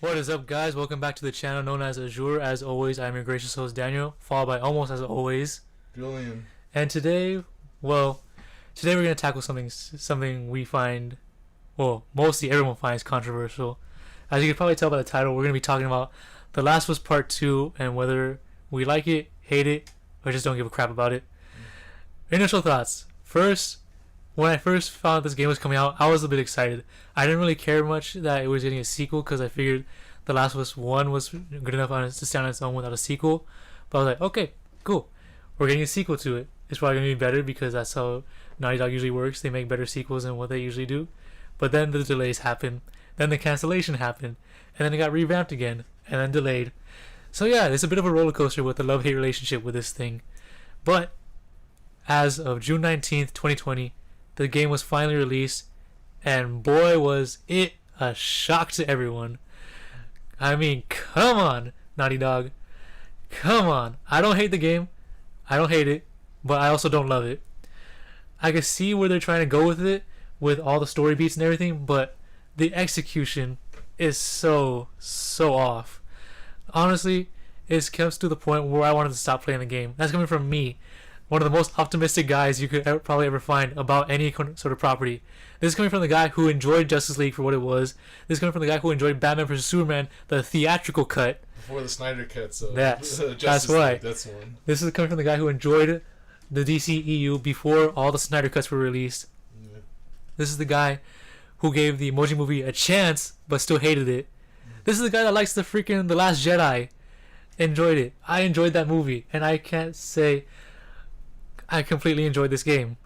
What is up, guys? Welcome back to the channel known as Azure. As always, I'm your gracious host Daniel, followed by almost as always Julian. And today we're gonna tackle something we find, well, mostly everyone finds controversial. As you can probably tell by the title, we're gonna be talking about The Last of Us Part 2 and whether we like it, hate it, or just don't give a crap about it. Initial thoughts. First, when I first found out this game was coming out, I was a bit excited. I didn't really care much that it was getting a sequel because I figured The Last of Us 1 was good enough to stand on its own without a sequel. But I was like, okay, cool. We're getting a sequel to it. It's probably going to be better because that's how Naughty Dog usually works. They make better sequels than what they usually do. But then the delays happened. Then the cancellation happened. And then it got revamped again. And then delayed. So yeah, it's a bit of a roller coaster with the love-hate relationship with this thing. But as of June 19th, 2020, the game was finally released, and boy was it a shock to everyone. I mean, come on, Naughty Dog. Come on. I don't hate the game. I don't hate it, but I also don't love it. I can see where they're trying to go with it, with all the story beats and everything, but the execution is so off. Honestly, it's comes to the point where I wanted to stop playing the game. That's coming from me, one of the most optimistic guys you could probably ever find about any sort of property. This is coming from the guy who enjoyed Justice League for what it was. This is coming from the guy who enjoyed Batman vs Superman, the theatrical cut. Before the Snyder cut, so that's Justice why. League, that's one. This is coming from the guy who enjoyed the DCEU before all the Snyder cuts were released. Yeah. This is the guy who gave the Emoji Movie a chance but still hated it. This is the guy that likes the freaking The Last Jedi. Enjoyed it. I enjoyed that movie, and I can't say I completely enjoyed this game.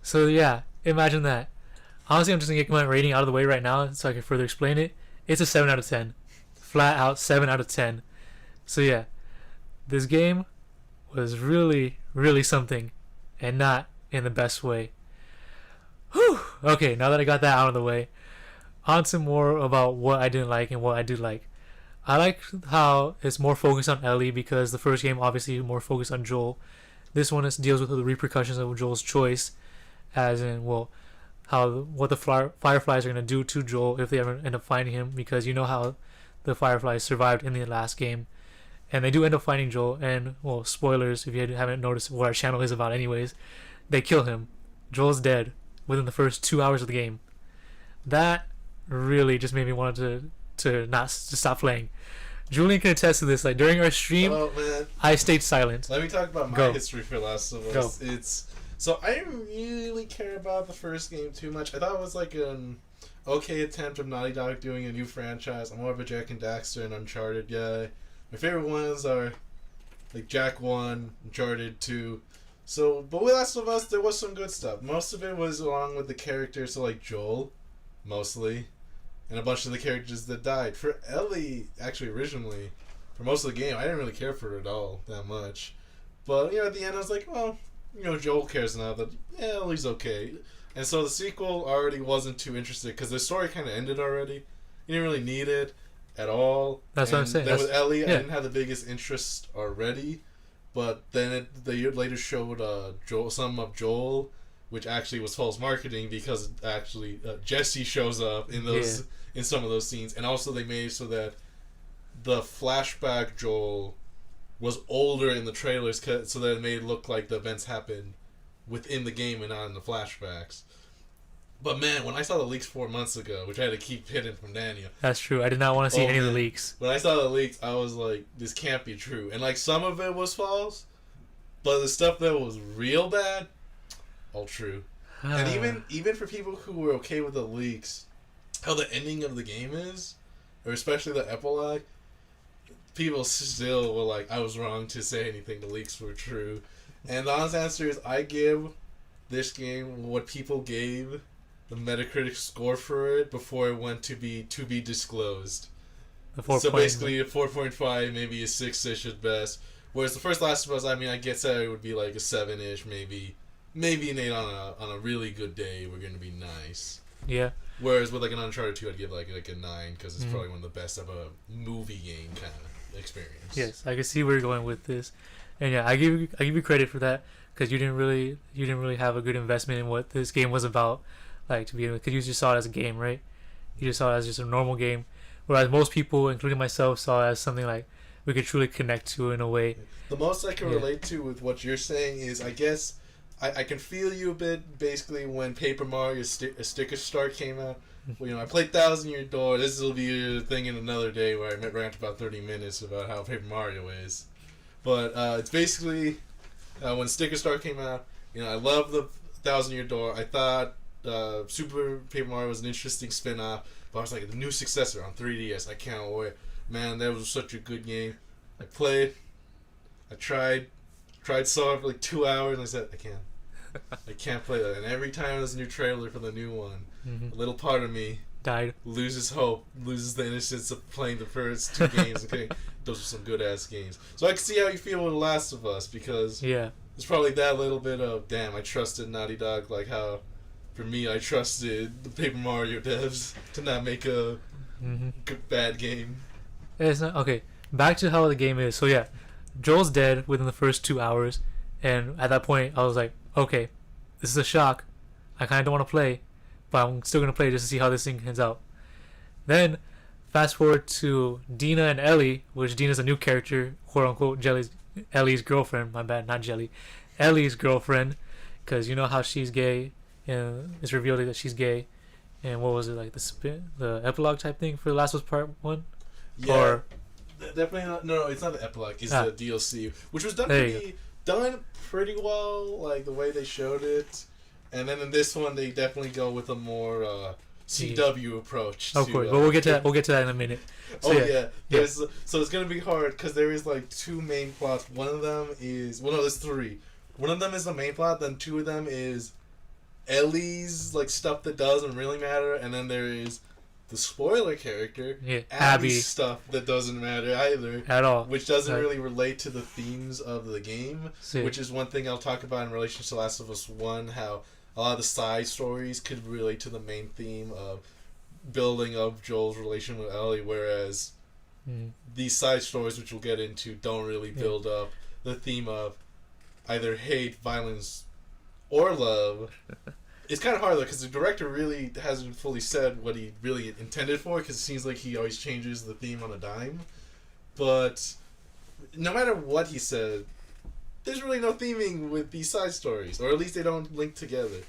So yeah, imagine that. Honestly, I'm just gonna get my rating out of the way right now so I can further explain it. It's a 7 out of 10. Flat out 7 out of 10. So yeah, this game was really something, and not in the best way. Whew. Okay, now that I got that out of the way, on to more about what I didn't like and what I did like. I like how it's more focused on Ellie because the first game obviously more focused on Joel. This one deals with the repercussions of Joel's choice, as in, well, what the Fireflies are going to do to Joel if they ever end up finding him, because you know how the Fireflies survived in the last game. And they do end up finding Joel, and, well, spoilers if you haven't noticed what our channel is about anyways, they kill him. Joel's dead within the first 2 hours of the game. That really just made me want to stop playing. Julian can attest to this. Like during our stream, I stayed silent. Let me talk about my history for Last of Us. Go. So I didn't really care about the first game too much. I thought it was like an okay attempt of Naughty Dog doing a new franchise. I'm more of a Jak and Daxter and Uncharted guy. My favorite ones are like Jak 1, Uncharted 2. So, but with Last of Us, there was some good stuff. Most of it was along with the characters, so like Joel, mostly. And a bunch of the characters that died. For Ellie, actually, originally, for most of the game, I didn't really care for her at all that much. But, at the end, I was like, well, Joel cares now that, Ellie's okay. And so the sequel already wasn't too interested because the story kind of ended already. You didn't really need it at all. That's what I'm saying. Then with Ellie, I didn't have the biggest interest already. But then they later showed some of Joel, which actually was false marketing because actually Jesse shows up in those in some of those scenes, and also they made so that the flashback Joel was older in the trailers, so that it made it look like the events happened within the game and not in the flashbacks. But man, when I saw the leaks 4 months ago, which I had to keep hidden from Daniel. That's true. I did not want to see any of the leaks. When I saw the leaks, I was like, this can't be true. And like some of it was false, but the stuff that was real bad, all true. And even for people who were okay with the leaks, how the ending of the game is, or especially the epilogue, people still were like, I was wrong to say anything, the leaks were true. And the honest answer is, I give this game what people gave the Metacritic score for it before it went to be disclosed. So basically a 4.5, maybe a 6-ish at best. Whereas the first Last of Us, I guess it would be like a 7-ish, maybe an 8 on a really good day. We're gonna be nice. Yeah. Whereas with like an Uncharted 2, I'd give like a 9 because it's probably one of the best of a movie game kind of experience. Yes, I can see where you're going with this, and yeah, I give you credit for that because you didn't really have a good investment in what this game was about, like to begin with, because you just saw it as a game, right? You just saw it as just a normal game, whereas most people, including myself, saw it as something like we could truly connect to in a way. The most I can relate to with what you're saying is, I guess, I can feel you a bit, basically, when Paper Mario Sticker Star came out. Well, I played Thousand Year Door. This will be a thing in another day where I rant about 30 minutes about how Paper Mario is. But it's basically, when Sticker Star came out, I love the Thousand Year Door. I thought Super Paper Mario was an interesting spin-off, but I was like, the new successor on 3DS, I can't wait. Man, that was such a good game. I played, I tried so hard for like 2 hours, and I said, I can't play that. And every time there's a new trailer for the new one, a little part of me died, loses hope, loses the innocence of playing the first two games. Okay, those are some good ass games. So I can see how you feel with The Last of Us, because there's probably that little bit of, damn, I trusted Naughty Dog, like how for me I trusted the Paper Mario devs to not make a good, bad game. It's not okay. Back to how the game is. So yeah, Joel's dead within the first 2 hours, and at that point I was like, okay, this is a shock. I kind of don't want to play, but I'm still gonna play just to see how this thing ends out. Then, fast forward to Dina and Ellie, which Dina's a new character, quote unquote, Ellie's girlfriend. My bad, not Jelly. Ellie's girlfriend, because you know how she's gay, and it's revealed that she's gay. And what was it, like the epilogue type thing for The Last of Us Part 1? Yeah. Or definitely not. No, it's not the epilogue. It's the DLC, which was done pretty well, like the way they showed it. And then in this one, they definitely go with a more CW approach. Of course, but we'll get to that. We'll get to that in a minute. So, so it's gonna be hard because there is like two main plots. One of them is there's three. One of them is the main plot. Then two of them is Ellie's like stuff that doesn't really matter, and then there is the spoiler character, Abby's stuff that doesn't matter either at all, which doesn't really relate to the themes of the game. Which is one thing I'll talk about in relation to Last of Us 1, how a lot of the side stories could relate to the main theme of building up Joel's relation with Ellie, whereas these side stories, which we'll get into, don't really build up the theme of either hate, violence, or love. It's kind of hard though, because the director really hasn't fully said what he really intended for, because it seems like he always changes the theme on a dime. But no matter what he said, there's really no theming with these side stories, or at least they don't link together.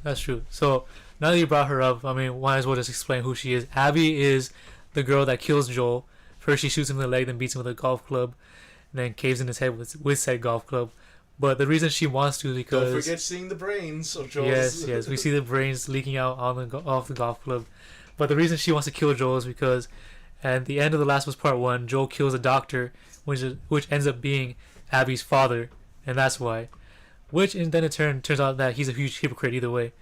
That's true. So now that you brought her up, I mean, might as well just explain who she is. Abby is the girl that kills Joel. First she shoots him in the leg, then beats him with a golf club, and then caves in his head with said golf club. But the reason she wants to is because... Don't forget seeing the brains of Joel's... Yes, we see the brains leaking out off the golf club. But the reason she wants to kill Joel is because at the end of The Last of Us Part 1, Joel kills a doctor, which ends up being Abby's father, and that's why. Which then in turn turns out that he's a huge hypocrite either way.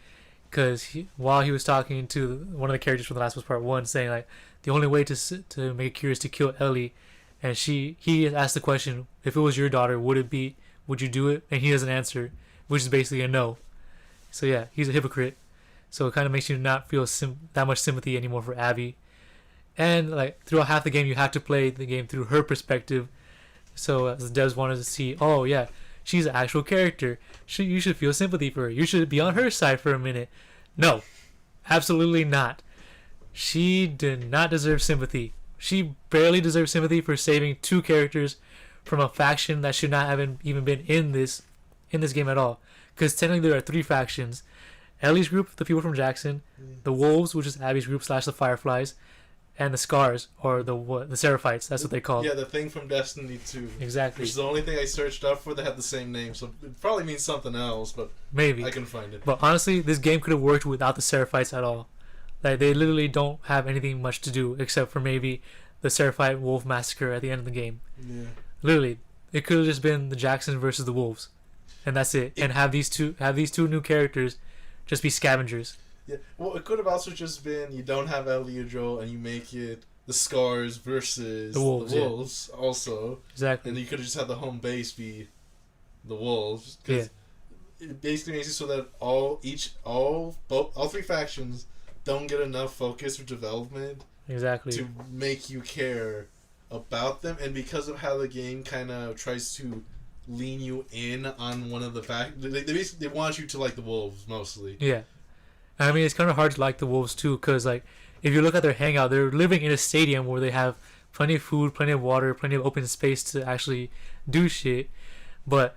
Because while he was talking to one of the characters from The Last of Us Part 1, saying like, the only way to make a cure is to kill Ellie, and he asked the question, if it was your daughter, would you do it? And he doesn't answer, which is basically a no. So yeah, he's a hypocrite. So it kind of makes you not feel that much sympathy anymore for Abby. And like throughout half the game, you have to play the game through her perspective. So the devs wanted to see, oh yeah, she's an actual character. You should feel sympathy for her. You should be on her side for a minute. No, absolutely not. She did not deserve sympathy. She barely deserves sympathy for saving two characters from a faction that should not have even been in this game at all. Because technically there are three factions: Ellie's group, the people from Jackson, the Wolves, which is Abby's group / the Fireflies, and the Scars, or the Seraphites. That's what they call. Yeah, the thing from Destiny 2. Exactly. Which is the only thing I searched up for that had the same name, so it probably means something else, but maybe I can find it. But honestly, this game could have worked without the Seraphites at all. Like they literally don't have anything much to do except for maybe the Seraphite Wolf massacre at the end of the game. Yeah. Literally, it could have just been the Jacksons versus the Wolves, and that's it. And have these two new characters just be scavengers. Yeah. Well, it could have also just been you don't have Ellie or Joel, and you make it the Scars versus the Wolves also. Exactly. And you could have just had the home base be the Wolves, because it basically makes it so that all three factions don't get enough focus or development. Exactly. To make you care about them, and because of how the game kind of tries to lean you in on one of the they want you to like the Wolves mostly. Yeah, I mean it's kind of hard to like the Wolves too, because like if you look at their hangout, they're living in a stadium where they have plenty of food, plenty of water, plenty of open space to actually do shit. But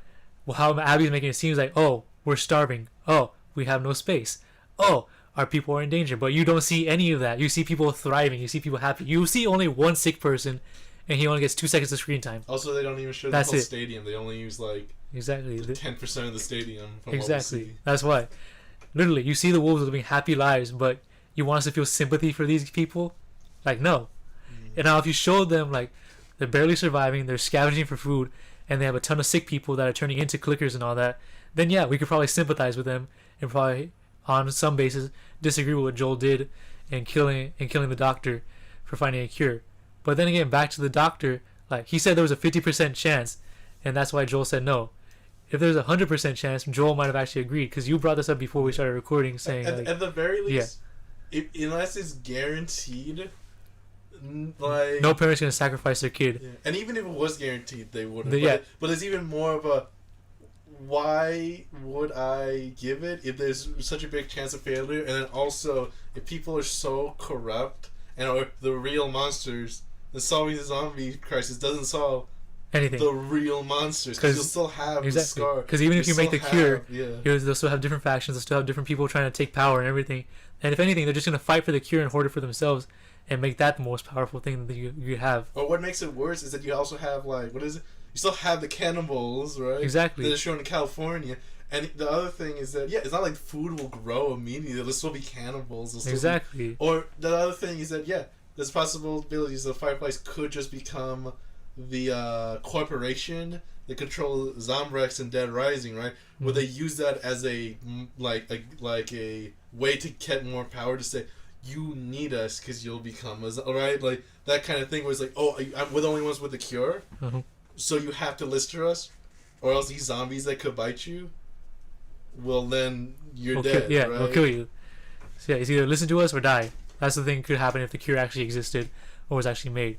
how Abby's making it seem like, oh, we're starving. Oh, we have no space. Oh, our people are in danger. But you don't see any of that. You see people thriving. You see people happy. You see only one sick person, and he only gets 2 seconds of screen time. Also, they don't even show That's the whole it. stadium. They only use like Exactly. 10% of the stadium. From What we Exactly. see. That's why. Literally, you see the wolves living happy lives, but you want us to feel sympathy for these people? Like, no. And now if you show them, like, they're barely surviving, they're scavenging for food, and they have a ton of sick people that are turning into clickers and all that, then yeah, we could probably sympathize with them and probably, on some basis, disagree with what Joel did in killing the doctor for finding a cure. But then again, back to the doctor, like, he said there was a 50% chance, and that's why Joel said no. If there's a 100% chance, Joel might have actually agreed, because you brought this up before we started recording, saying At the very least, unless it's guaranteed, like no parent's gonna sacrifice their kid. yeah. And even if it was guaranteed, they wouldn't. Yeah. But it's even more of a why would I give it if there's such a big chance of failure, and then also if people are so corrupt and are the real monsters, then solving the zombie crisis doesn't solve Anything. the real monsters, because you'll still have the scar. Because even if you make the still cure, have- they'll still have different factions. They'll still have different people trying to take power and everything. And if anything, they're just gonna fight for the cure and hoard it for themselves, and make that the most powerful thing that you have. Or what makes it worse is that you also have like what is it? You still have the cannibals, right? Exactly. That are shown in California. And the other thing is that it's not like food will grow immediately. There'll still be cannibals. There'll still be- or the other thing is that there's possibilities that Fireflies could just become the corporation that control Zombrex and Dead Rising, right? Mm-hmm. Where they use that as a way to get more power to say, you need us because you'll become us, right? Like that kind of thing where it's like, oh, we're the only ones with the cure, so you have to listen to us, or else these zombies that could bite you, well then you're dead. Yeah, right? they'll kill you. So yeah, it's either listen to us or die. That's the thing that could happen if the cure actually existed or was actually made.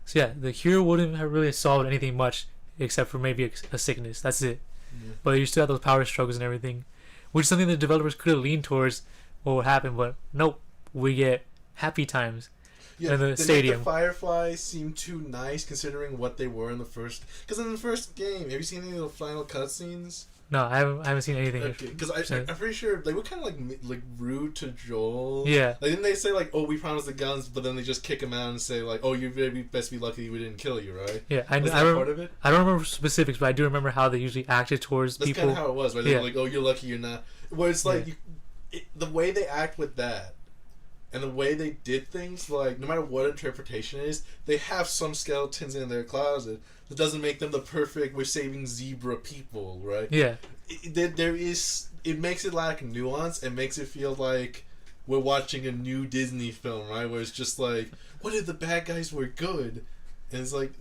So yeah, the cure wouldn't have really solved anything much except for maybe a sickness. That's it. Yeah. But you still have those power struggles and everything, which is something the developers could have leaned towards what would happen. But nope, we get happy times. Yeah, in the they stadium. Make the Fireflies seem too nice considering what they were in the first. Because in the first game, have you seen any of the final cutscenes? No, I haven't seen anything. Okay, because I'm pretty sure like we're kind of like rude to Joel. Yeah. Like didn't they say like, oh, we promised the guns, but then they just kick him out and say like, oh, you best be lucky we didn't kill you, right? Yeah, Was that part of it? I don't remember specifics, but I do remember how they usually acted towards That's people. kind of how it was, right? They were like, oh, you're lucky you're not. Where it's like the way they act with that. And the way they did things, like, no matter what interpretation it is, they have some skeletons in their closet. That doesn't make them the perfect, we're saving zebra people, right? Yeah. It makes it lack nuance and makes it feel like we're watching a new Disney film, right? Where it's just like, what if the bad guys were good? And it's like,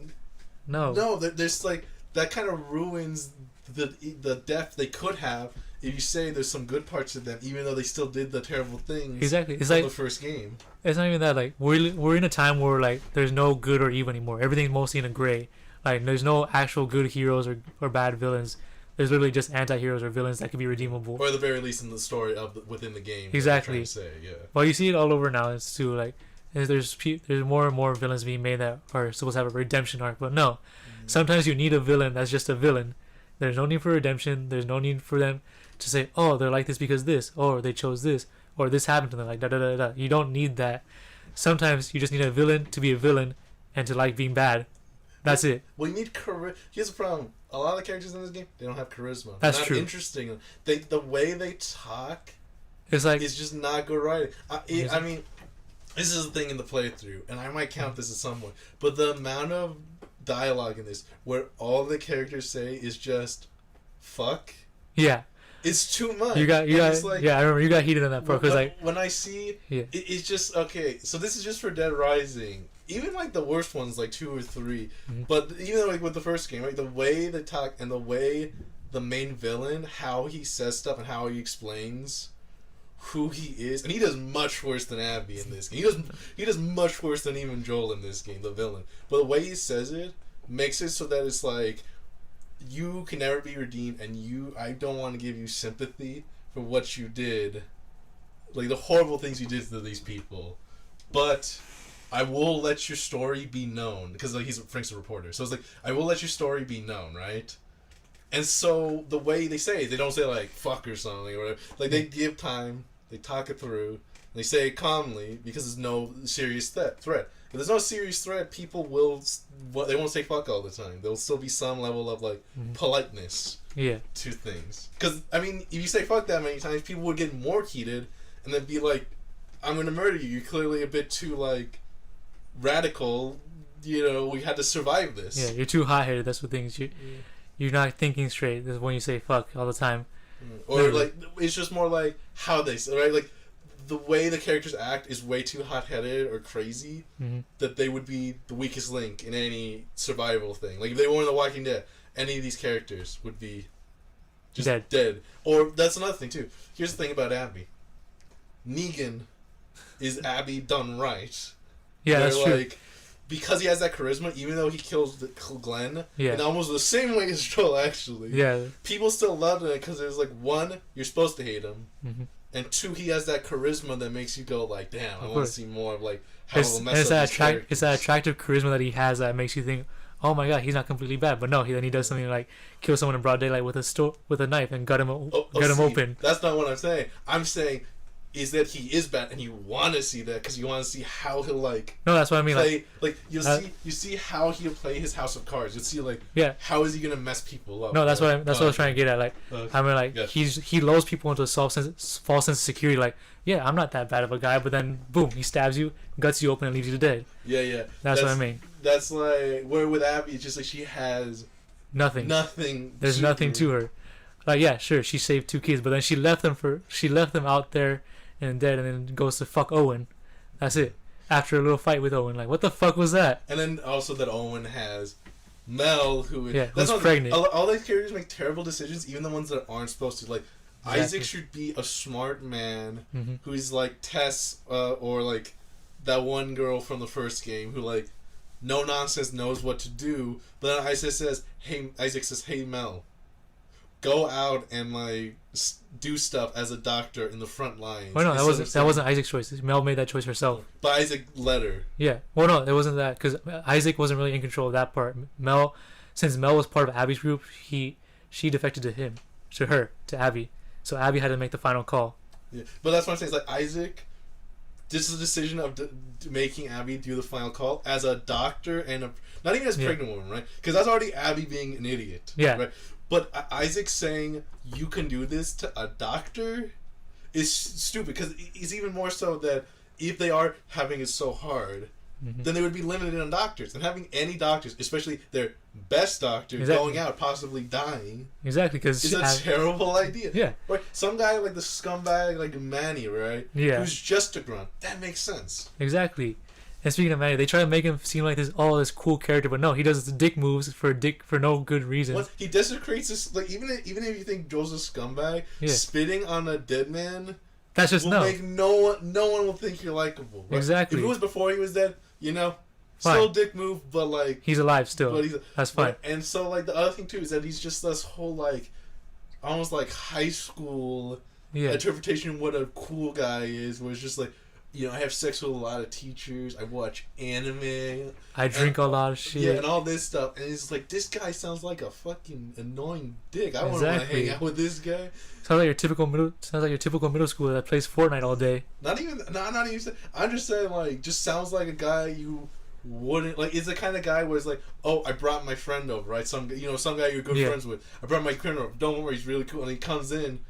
no, there's like, that kind of ruins the depth they could have if you say there's some good parts of them, even though they still did the terrible things. Exactly. It's from like the first game. It's not even that. Like we're in a time where like there's no good or evil anymore. Everything's mostly in a gray. Like there's no actual good heroes or bad villains. There's literally just anti-heroes or villains that can be redeemable. Or at the very least in the story within the game. Exactly. Say, yeah. Well, you see it all over now. It's too like there's more and more villains being made that are supposed to have a redemption arc, but no. Mm-hmm. Sometimes you need a villain that's just a villain. There's no need for redemption. There's no need for them to say, oh, they're like this because this, or they chose this, or this happened to them, like da da da da. You don't need that. Sometimes you just need a villain to be a villain and to like being bad. That's it. Well, you need charisma. Here's the problem. A lot of the characters in this game, they don't have charisma. That's not true. Interesting. The way they talk It's like is just not good writing. I mean, this is the thing in the playthrough, and I might count this as somewhat, but the amount of dialogue in this where all the characters say is just fuck. Yeah. It's too much. You got like, yeah. I remember you got heated on that part because like when I see yeah. it's just okay. So this is just for Dead Rising. Even like the worst ones, like 2 or 3. Mm-hmm. But even like with the first game, like the way they talk and the way the main villain, how he says stuff and how he explains who he is, and he does much worse than Abby in this game. He does much worse than even Joel in this game, the villain. But the way he says it makes it so that it's like you can never be redeemed, and I don't want to give you sympathy for what you did, like the horrible things you did to these people. but I will let your story be known because like Frank's a reporter, so it's like I will let your story be known, right? And so the way they say it, they don't say like fuck or something or whatever. Like they give time, they talk it through, they say it calmly because there's no serious threat. If there's no serious threat, people they won't say fuck all the time. There'll still be some level of like politeness to things. Because I mean, if you say fuck that many times, people would get more heated and then be like, "I'm gonna murder you. You're clearly a bit too like radical. You know, we had to survive this." Yeah, you're too hot-headed. That's what things you're not thinking straight. This is when you say fuck all the time. Or literally. Like it's just more like how they say, right? Like the way the characters act is way too hot-headed or crazy that they would be the weakest link in any survival thing. Like if they were in The Walking Dead, any of these characters would be just dead. Or that's another thing too. Here's the thing about Abby. Negan is Abby done right. Yeah, that's true. Like, because he has that charisma, even though he kills Glenn, yeah, in almost the same way as Joel, actually. Yeah. People still love it because there's like, one, you're supposed to hate him, and two, he has that charisma that makes you go like, damn, I want to see more of like how he'll mess up these characters. It's that attractive charisma that he has that makes you think, oh my god, he's not completely bad. But no, then he does something like kill someone in broad daylight with a knife and gut him open. That's not what I'm saying. I'm saying is that he is bad, and you want to see that because you want to see how he'll like. No, that's what I mean. Play, like you see how he'll play his House of Cards. You'll see like how is he gonna mess people up. No, that's what I was trying to get at. Like I mean, like he lulls people into a false sense of security. Like I'm not that bad of a guy, but then boom, he stabs you, guts you open, and leaves you dead. Yeah. That's what I mean. That's like where with Abby, it's just like she has nothing. There's to nothing to her. Like sure, she saved 2 kids, but then she left them out there and dead, and then goes to fuck Owen. That's it. After a little fight with Owen, like what the fuck was that? And then also that Owen has Mel, who's pregnant. All these characters make terrible decisions, even the ones that aren't supposed to. Like Isaac should be a smart man who's like Tess or like that one girl from the first game who like no nonsense knows what to do. But then Isaac says, "Hey Mel, go out and like do stuff as a doctor in the front lines." Well, no, that wasn't Isaac's choice. Mel made that choice herself. But Isaac let her. Yeah. Well, no, it wasn't that because Isaac wasn't really in control of that part. Since Mel was part of Abby's group, she defected to Abby. So Abby had to make the final call. Yeah, but that's what I'm saying. It's like Isaac. This is a decision of making Abby do the final call as a doctor and not even as a pregnant woman, right? Because that's already Abby being an idiot. Yeah. Right? But Isaac saying you can do this to a doctor is stupid because it's even more so that if they are having it so hard, then they would be limited on doctors. And having any doctors, especially their best doctor, going out possibly dying, because is a terrible idea. Yeah, right. Some guy like the scumbag like Manny, right? Yeah, who's just a grunt. That makes sense. Exactly. And speaking of Manny, they try to make him seem like this cool character, but no, he does the dick moves for no good reason. What? He desecrates this, like even if you think Joel's a scumbag, spitting on a dead man. That's just make no one will think you're likable. Right? Exactly. If it was before he was dead, still dick move, but like he's alive still. But that's fine. Right? And so like the other thing too is that he's just this whole like almost like high school interpretation of what a cool guy is, where it's just like, I have sex with a lot of teachers, I watch anime, I drink a lot of shit. Yeah, and all this stuff. And it's like, this guy sounds like a fucking annoying dick. I wouldn't want to hang out with this guy. Sounds like your typical middle schooler that plays Fortnite all day. Not even. I'm just saying, like, just sounds like a guy you wouldn't like. Is the kind of guy where it's like, oh, I brought my friend over, right? Some guy you're good friends with. I brought my friend over. Don't worry, he's really cool. And he comes in,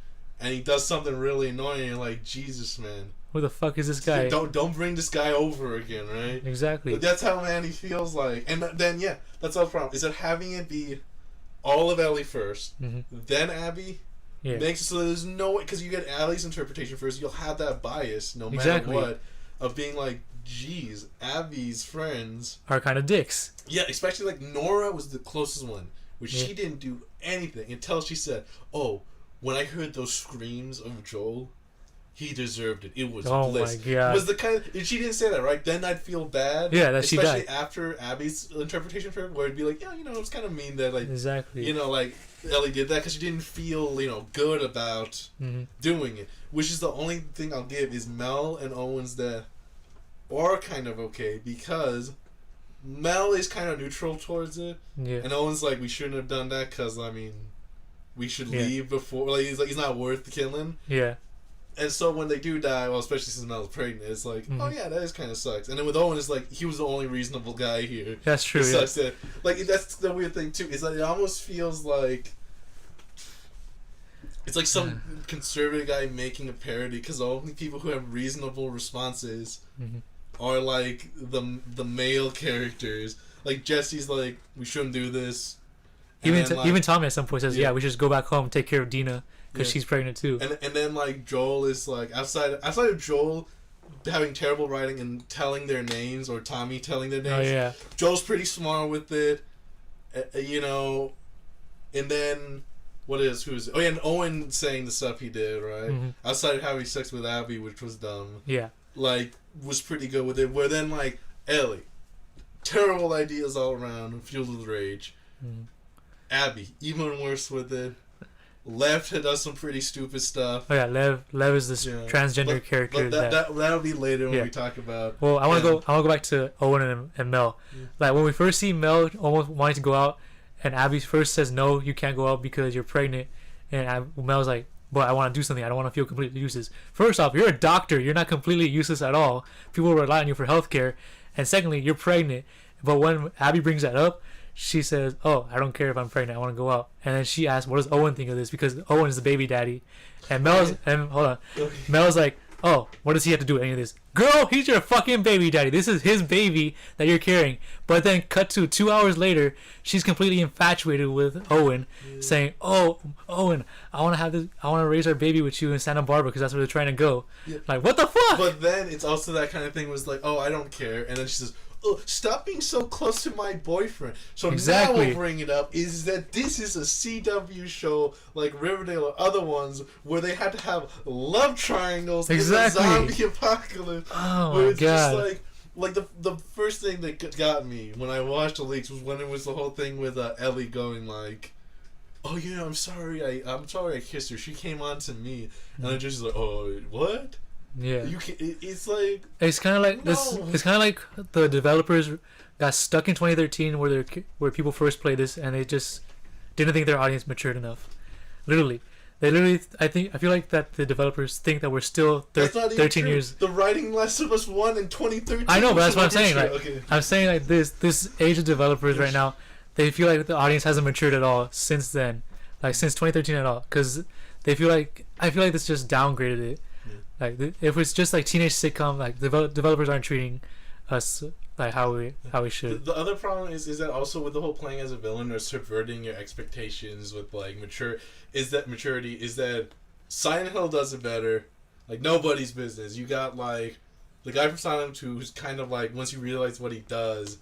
and he does something really annoying. And you're like, Jesus, man. Who the fuck is this guy? Don't bring this guy over again, right? Exactly. But that's how Manny feels like. And then that's the problem. Is that having it be all of Ellie first, then Abby. Yeah. Makes it so there's no way, because you get Allie's interpretation first, you'll have that bias no matter what, of being like, geez, Abby's friends are kind of dicks. Yeah, especially like Nora was the closest one, which she didn't do anything until she said, "Oh, when I heard those screams of Joel, he deserved it. It was bliss." My God. It was the kind of, if she didn't say that, right? Then I'd feel bad. Yeah, that she died. Especially after Abby's interpretation for it, where it'd be like, it was kind of mean that, like, like Ellie did that because she didn't feel, good about doing it. Which is the only thing I'll give is Mel and Owen's death are kind of okay because Mel is kind of neutral towards it, Yeah. and Owen's like, we shouldn't have done that because I mean, we should leave before. Like he's not worth killing. Yeah. And so when they do die, well, especially since Mel's pregnant, it's like, oh yeah, that is kind of sucks. And then with Owen, it's like he was the only reasonable guy here. That's true. It sucks that, like, that's the weird thing too. Is that it almost feels like it's like some conservative guy making a parody because the only people who have reasonable responses are like the male characters. Like Jesse's like, we shouldn't do this. Even Tommy at some point says, yeah, we should just go back home and take care of Dina. Because she's pregnant too. And then like Joel is like outside of Joel having terrible writing and telling their names or Tommy telling their names. Oh yeah. Joel's pretty smart with it, you know. And then and Owen saying the stuff he did right outside of having sex with Abby, which was dumb. Yeah. Like was pretty good with it. Where then like Ellie, terrible ideas all around, fueled with rage. Abby even worse with it. Lev does some pretty stupid stuff. Oh yeah, Lev is this transgender character. But that'll be later when we talk about. Well, I want to go back to Owen and Mel. Like when we first see Mel almost wanting to go out, and Abby first says no, you can't go out because you're pregnant, and Mel's like, but I want to do something. I don't want to feel completely useless. First off, you're a doctor. You're not completely useless at all. People rely on you for healthcare, and secondly, you're pregnant. But when Abby brings that up, she says, oh, I don't care if I'm pregnant. I want to go out. And then she asks, what does Owen think of this? Because Owen is the baby daddy. And Mel's like, oh, what does he have to do with any of this? Girl, he's your fucking baby daddy. This is his baby that you're carrying. But then cut to 2 hours later, she's completely infatuated with Owen, saying, oh, Owen, I want to raise our baby with you in Santa Barbara because that's where they're trying to go. Yeah. Like, what the fuck? But then it's also that kind of thing was like, oh, I don't care. And then she says, oh, stop being so close to my boyfriend. So now we'll bring it up is that this is a CW show like Riverdale or other ones where they had to have love triangles in the zombie apocalypse. Oh my god! Just like the first thing that got me when I watched the leaks was when it was the whole thing with Ellie going like, oh yeah, I'm sorry I kissed her. She came on to me, and I just like, oh what? Yeah, it's like it's kind of like this. It's kind of like the developers got stuck in 2013, where people first played this, and they just didn't think their audience matured enough. I feel like that the developers think that we're still 13 years. The writing Last of Us 1 in 2013. I know, but that's what I'm saying. Like, I'm saying like this age of developers right now, they feel like the audience hasn't matured at all since then, like since 2013 at all, because I feel like this just downgraded it. Like if it's just like teenage sitcom, like developers aren't treating us like how we should. The other problem is that also with the whole playing as a villain or subverting your expectations with like maturity is that Silent Hill does it better. Like nobody's business. You got like the guy from Silent Hill 2 who's kind of like once you realize what he does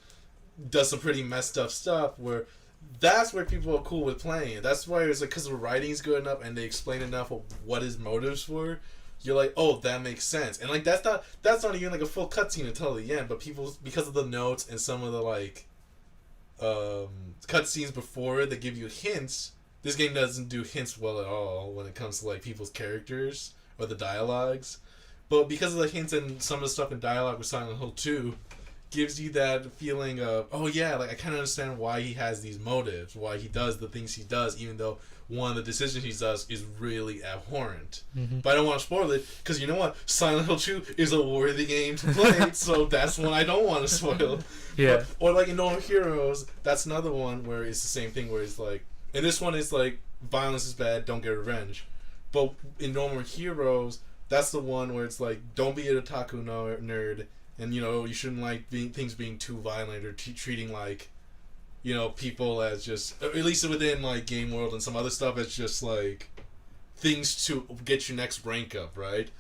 some pretty messed up stuff where. That's where people are cool with playing. That's why it's like because the writing's good enough and they explain enough of what his motives were. You're like, oh, that makes sense, and like that's not even like a full cutscene until the end. But people, because of the notes and some of the like, cutscenes before it that give you hints. This game doesn't do hints well at all when it comes to like people's characters or the dialogues. But because of the hints and some of the stuff in dialogue with Silent Hill 2, gives you that feeling of, oh yeah, like I kind of understand why he has these motives, why he does the things he does, even though one of the decisions he does is really abhorrent. But I don't want to spoil it, because you know what? Silent Hill 2 is a worthy game to play, so that's one I don't want to spoil. Yeah. But, or like in No More Heroes, that's another one where it's the same thing, where it's like, and this one is like, violence is bad, don't get revenge. But in No More Heroes, that's the one where it's like, don't be an otaku nerd, and you know, you shouldn't like things being too violent or treating like, you know, people as just, at least within like game world and some other stuff, it's just like things to get your next rank up, right?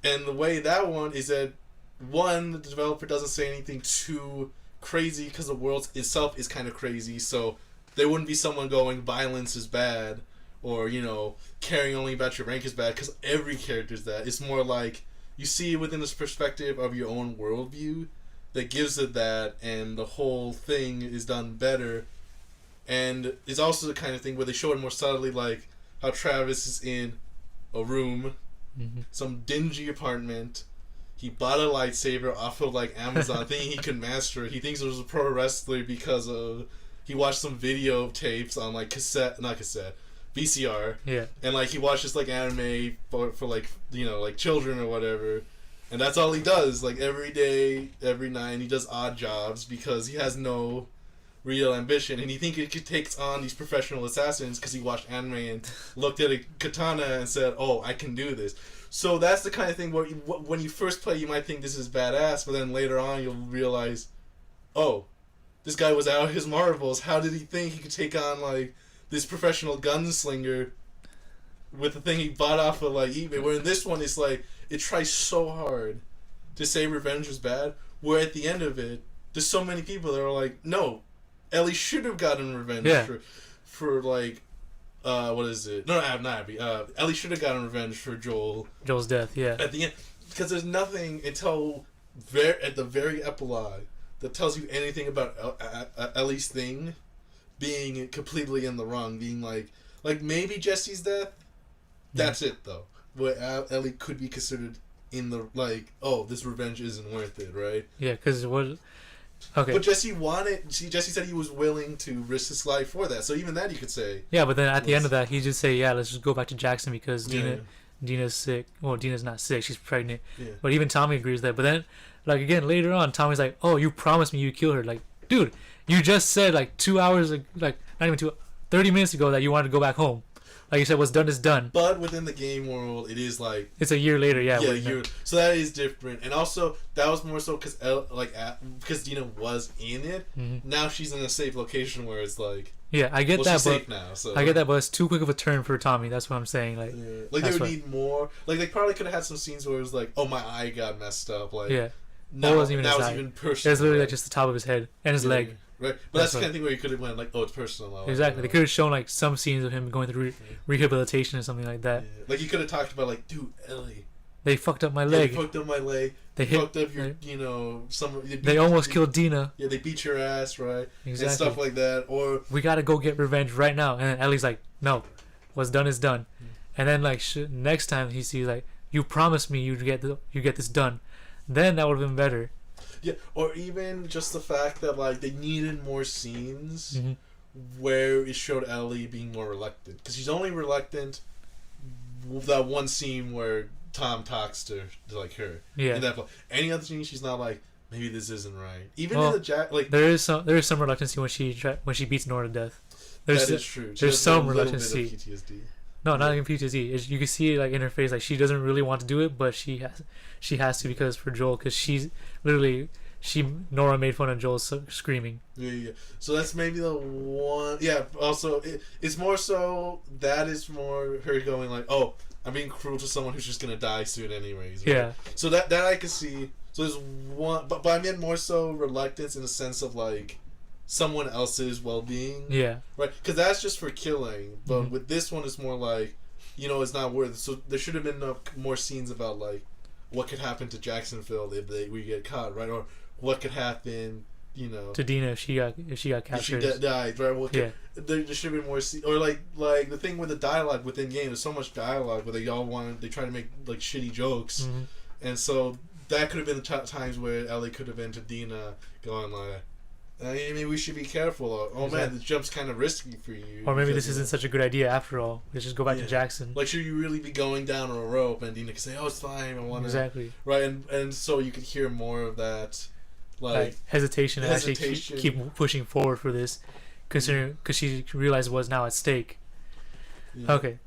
And the way that one is that one, the developer doesn't say anything too crazy because the world itself is kind of crazy, so there wouldn't be someone going violence is bad or, you know, caring only about your rank is bad, because every character is that. It's more like you see it within this perspective of your own worldview that gives it that, and the whole thing is done better. And it's also the kind of thing where they show it more subtly, like how Travis is in a room, some dingy apartment, he bought a lightsaber off of like Amazon, thinking he could master it. He thinks it was a pro wrestler because of he watched some video tapes on like VCR. Yeah. And like he watched just like anime for like like children or whatever. And that's all he does, like every day, every night, and he does odd jobs because he has no real ambition, and he thinks he takes on these professional assassins because he watched anime and looked at a katana and said, "Oh, I can do this." So that's the kind of thing where when you first play, you might think this is badass, but then later on you'll realize, "Oh, this guy was out of his marbles. How did he think he could take on like this professional gunslinger with the thing he bought off of like eBay?" Where in this one, it's like it tries so hard to say revenge was bad, where at the end of it, there's so many people that are like, no, Ellie should have gotten revenge for like, what is it? No, not Abby. Ellie should have gotten revenge for Joel's death, yeah. At the end, because there's nothing until at the very epilogue that tells you anything about Ellie's thing being completely in the wrong, being like maybe Jesse's death. That's it though. Where Ellie could be considered in the like, oh, this revenge isn't worth it, right? Yeah, because what? Okay. But Jesse Jesse said he was willing to risk his life for that. So even that you could say. Yeah, but then at the end of that, he just say, "Yeah, let's just go back to Jackson because Dina's sick. Well, Dina's not sick; she's pregnant." Yeah. But even Tommy agrees with that. But then, like again, later on, Tommy's like, "Oh, you promised me you'd kill her." Like, dude, you just said like 2 hours, like not even 30 minutes ago that you wanted to go back home. Like you said, what's done is done. But within the game world, it is like it's a year later. Yeah, so that is different. And also that was more so because Dina was in it. Mm-hmm. Now she's in a safe location where it's like I get that, she's safe now. So I get that, but it's too quick of a turn for Tommy. That's what I'm saying. Like, like they would need more. Like they probably could have had some scenes where it was like, oh, my eye got messed up. Like now it wasn't even his eye. Even personal. It was literally like just the top of his head and his leg. Right, but that's the kind of thing where you could have went like, oh, it's personal. Exactly, they could have shown like some scenes of him going through rehabilitation or something like that. Yeah. Like you could have talked about like, dude, Ellie, they fucked up my leg. They fucked up my leg. They fucked up your, some. They almost killed Dina. Yeah, they beat your ass, right? Exactly. And stuff like that. Or we gotta go get revenge right now. And then Ellie's like, no, what's done is done. And then like next time he sees like, you promised me you get this done. Then that would have been better. Yeah, or even just the fact that like they needed more scenes where it showed Ellie being more reluctant, because she's only reluctant that one scene where Tom talks to like her. Yeah. In that any other scene, she's not like, maybe this isn't right. Even in the like there is some reluctancy when she beats Nora to death. That is true. There's some reluctancy. PTSD. No, not even PTSD. You can see it like in her face, like she doesn't really want to do it, but she has to because for Joel, because she's literally Nora made fun of Joel screaming. Yeah. So that's maybe the one. Yeah. Also, it's more so that is more her going like, oh, I'm being cruel to someone who's just gonna die soon anyways. Right? Yeah. So that I could see. So there's one, but I meant more so reluctance in the sense of like someone else's well-being. Yeah. Right. Because that's just for killing, but with this one, it's more like, it's not worth it. So there should have been more scenes about like what could happen to Jacksonville if we get caught, right? Or what could happen, to Dina if she got captured. If she died, right? There should be more or like the thing with the dialogue within game. There's so much dialogue where they try to make like shitty jokes, and so that could have been the times where Ellie could have been to Dina going like, maybe we should be careful. Or, oh man, the jump's kind of risky for you. Or maybe this isn't such a good idea after all. Let's just go back to Jackson. Like, should you really be going down a rope? And Dina could say, "Oh, it's fine. I want to." Exactly. Right, and so you could hear more of that, like hesitation and actually keep pushing forward for this, considering because she realized what's now at stake. Yeah. Okay,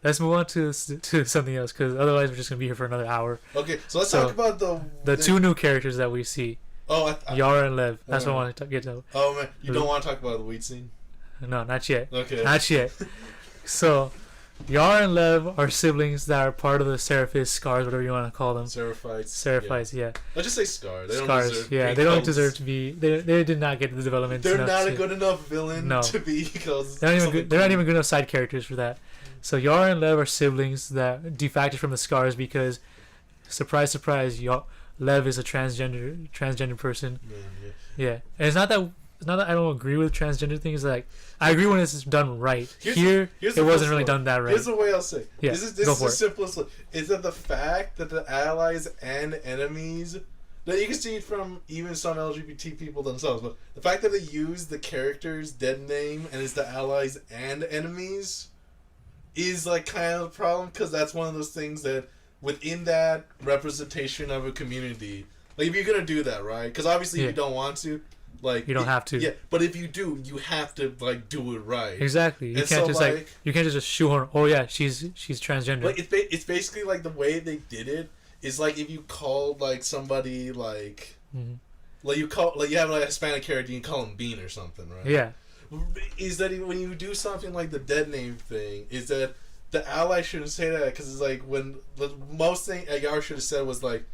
let's move on to something else because otherwise we're just gonna be here for another hour. Okay, so let's talk about the two new characters that we see. Oh, Yara and Lev. That's what I want to get to. Oh man, you don't want to talk about the weed scene? No, not yet. Okay. Not yet. So, Yara and Lev are siblings that are part of the Seraphis, Scars, whatever you want to call them. Seraphites, yeah. Let's just say Scars. They don't deserve to be. They did not get the development. They're not a good enough villain to be. They're not even good enough side characters for that. So Yara and Lev are siblings that defected from the Scars because, surprise, surprise, Lev is a transgender person. Yeah. And it's not that not that I don't agree with transgender things. Like I agree when it's done right. Here here's it the wasn't first really one. done that right. Here's the way I'll say. Yeah, This is go the for it. simplest way. Is that the fact that the allies and enemies that you can see from even some LGBT people themselves, but the fact that they use the character's dead name and it's the allies and enemies is like kind of a problem, because that's one of those things that within that representation of a community, like if you're gonna do that, right? Because obviously Yeah. you don't want to, like You don't have to. Yeah, but if you do, you have to like do it right. Exactly. You And can't so, just like- you can't just shoehorn. Oh yeah, she's transgender. Like it's basically like the way they did it is like if you called like somebody like Mhm. like you have like a Hispanic character, you can call him Bean or something, right? Yeah. Is that when you do something like the dead name thing, is that the ally shouldn't say that, because it's like when the most thing Agar should have said was like,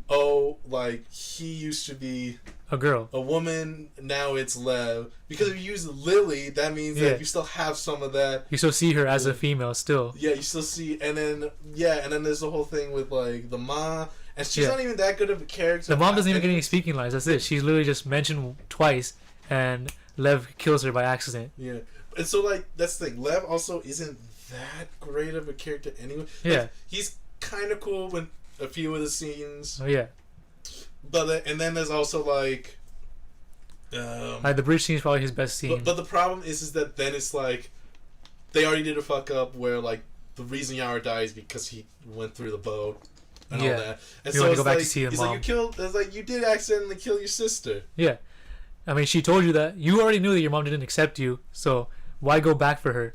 oh, like he used to be A girl. a woman, now it's Lev. Because if you use Lily, that means Yeah. that you still have some of that. You still see her as a Yeah. female still. Yeah, you still see, and then there's the whole thing with like the mom, and she's Yeah. not even that good of a character. The mom doesn't even get any speaking lines. That's it. She's literally just mentioned twice, and Lev kills her by accident. Yeah, and so like that's the thing. Lev also isn't that great of a character anyway. Like, Yeah. he's kind of cool in a few of the scenes, Oh yeah. but and then there's also like, Like the bridge scene is probably his best scene. but the problem is that then it's like they already did a fuck up where like the reason Yara dies because he went through the boat and Yeah. all that, and You so wanna it's go back to like, see the it's mom. like you killed. It's like you did accidentally kill your sister. Yeah. I mean, she told you that. You already knew that your mom didn't accept you, so why go back for her?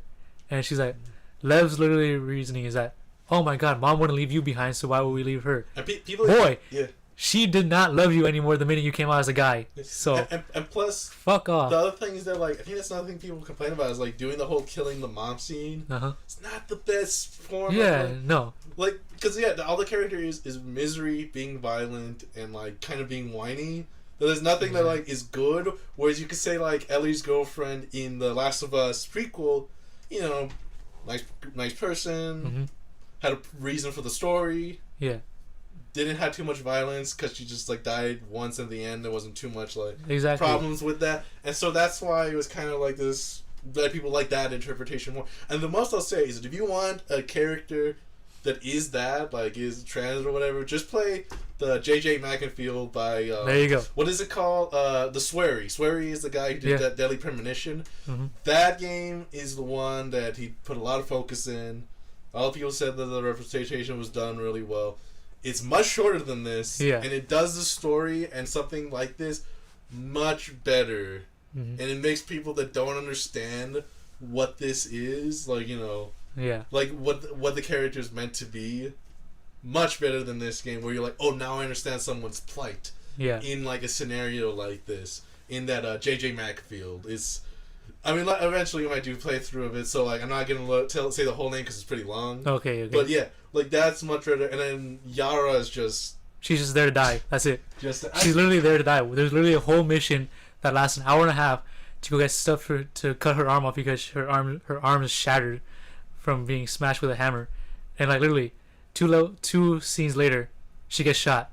And she's like, Lev's literally reasoning is that, oh my god, mom wouldn't leave you behind, so why would we leave her? And people, Boy, yeah. she did not love you anymore the minute you came out as a guy. So, And plus, fuck off. the other thing is that, like, I think that's another thing people complain about is, like, doing the whole killing the mom scene. Uh-huh. It's not the best form Yeah, of, no. like, because, yeah, all the character is misery, being violent, and, like, kind of being whiny. There's nothing that, like, is good, whereas you could say, like, Ellie's girlfriend in the Last of Us prequel, you know, nice person, Hmm. had a reason for the story, Yeah, didn't have too much violence because she just like died once at the end. There wasn't too much like exactly. problems with that, and so that's why it was kind of like this. That people like that interpretation more. And the most I'll say is that if you want a character that is that, like is trans or whatever, just play the J.J. McInfield by There you go. what is it called? The Swery. Swery is the guy who did Yeah. that Deadly Premonition. Hmm. That game is the one that he put a lot of focus in. A lot of people said that the representation was done really well. It's much shorter than this, Yeah. and it does the story and something like this much better. Hmm. And it makes people that don't understand what this is, like, you know, Yeah, like what the character is meant to be, much better than this game where you're like, oh, now I understand someone's plight yeah. in like a scenario like this. In that J.J. Macfield is, I mean, like, eventually we might do a playthrough of it, so like I'm not gonna say the whole name because it's pretty long. Okay, okay. But yeah, like that's much better. And then Yara is just She's just there to die. That's it. I- She's literally there to die. There's literally a whole mission that lasts an hour and a half to go get stuff to cut her arm off because her arm is shattered from being smashed with a hammer, and like literally two scenes later, she gets shot.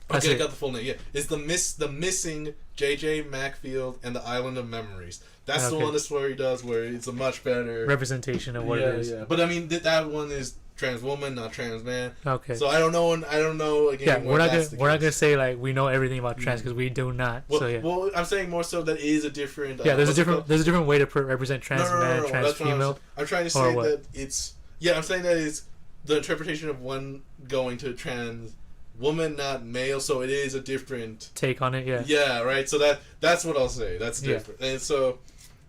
That's okay, I it. got the full name. Yeah, it's the missing J.J. Macfield and the Island of Memories. That's the Okay. one that's where he does where it's a much better Representation of what it is. But I mean that one is trans woman, not trans man. Okay. So I don't know again. Yeah, where we're not that's gonna the case. say like we know everything about trans because we do not. Well, so yeah. well, I'm saying more so that it is a different. Yeah, there's a what's it called? different way to represent trans man, trans that's what female. I'm trying to or say what? that it's I'm saying that it's the interpretation of one going to trans woman, not male. So it is a different Take on it, yeah. Yeah, right. So that's what I'll say. That's Yeah. different. And so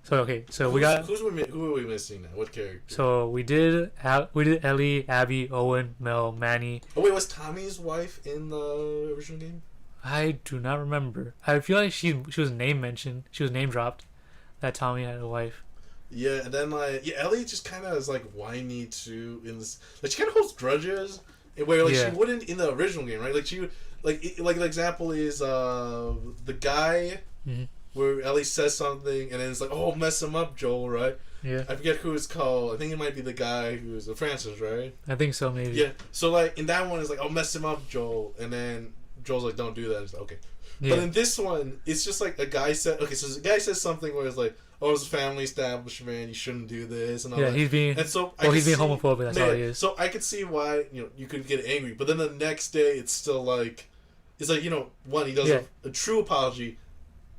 So okay, so who are we missing now? What character? So we did Ellie, Abby, Owen, Mel, Manny. Oh wait, was Tommy's wife in the original game? I do not remember. I feel like she was name mentioned. She was name dropped. That Tommy had a wife. Yeah, and then Ellie just kind of is like whiny too in this. Like she kind of holds grudges, where like Yeah. she wouldn't in the original game, right? Like she would like an example is the guy Mhm. where Ellie says something and then it's like, oh, mess him up, Joel, right? Yeah, I forget who it's called. I think it might be the guy who is Francis, right? I think so maybe. Yeah. So like in that one, it's like, oh, mess him up, Joel, and then Joel's like, don't do that. It's like, okay. Yeah. But in this one, it's just like a guy said. Okay, so the guy says something where it's like, "Oh, it's a family establishment. You shouldn't do this." And all Yeah, that. he's being. And so He's being homophobic. That's all he is. So I could see why you could get angry, but then the next day it's still like, it's like one he does a true apology.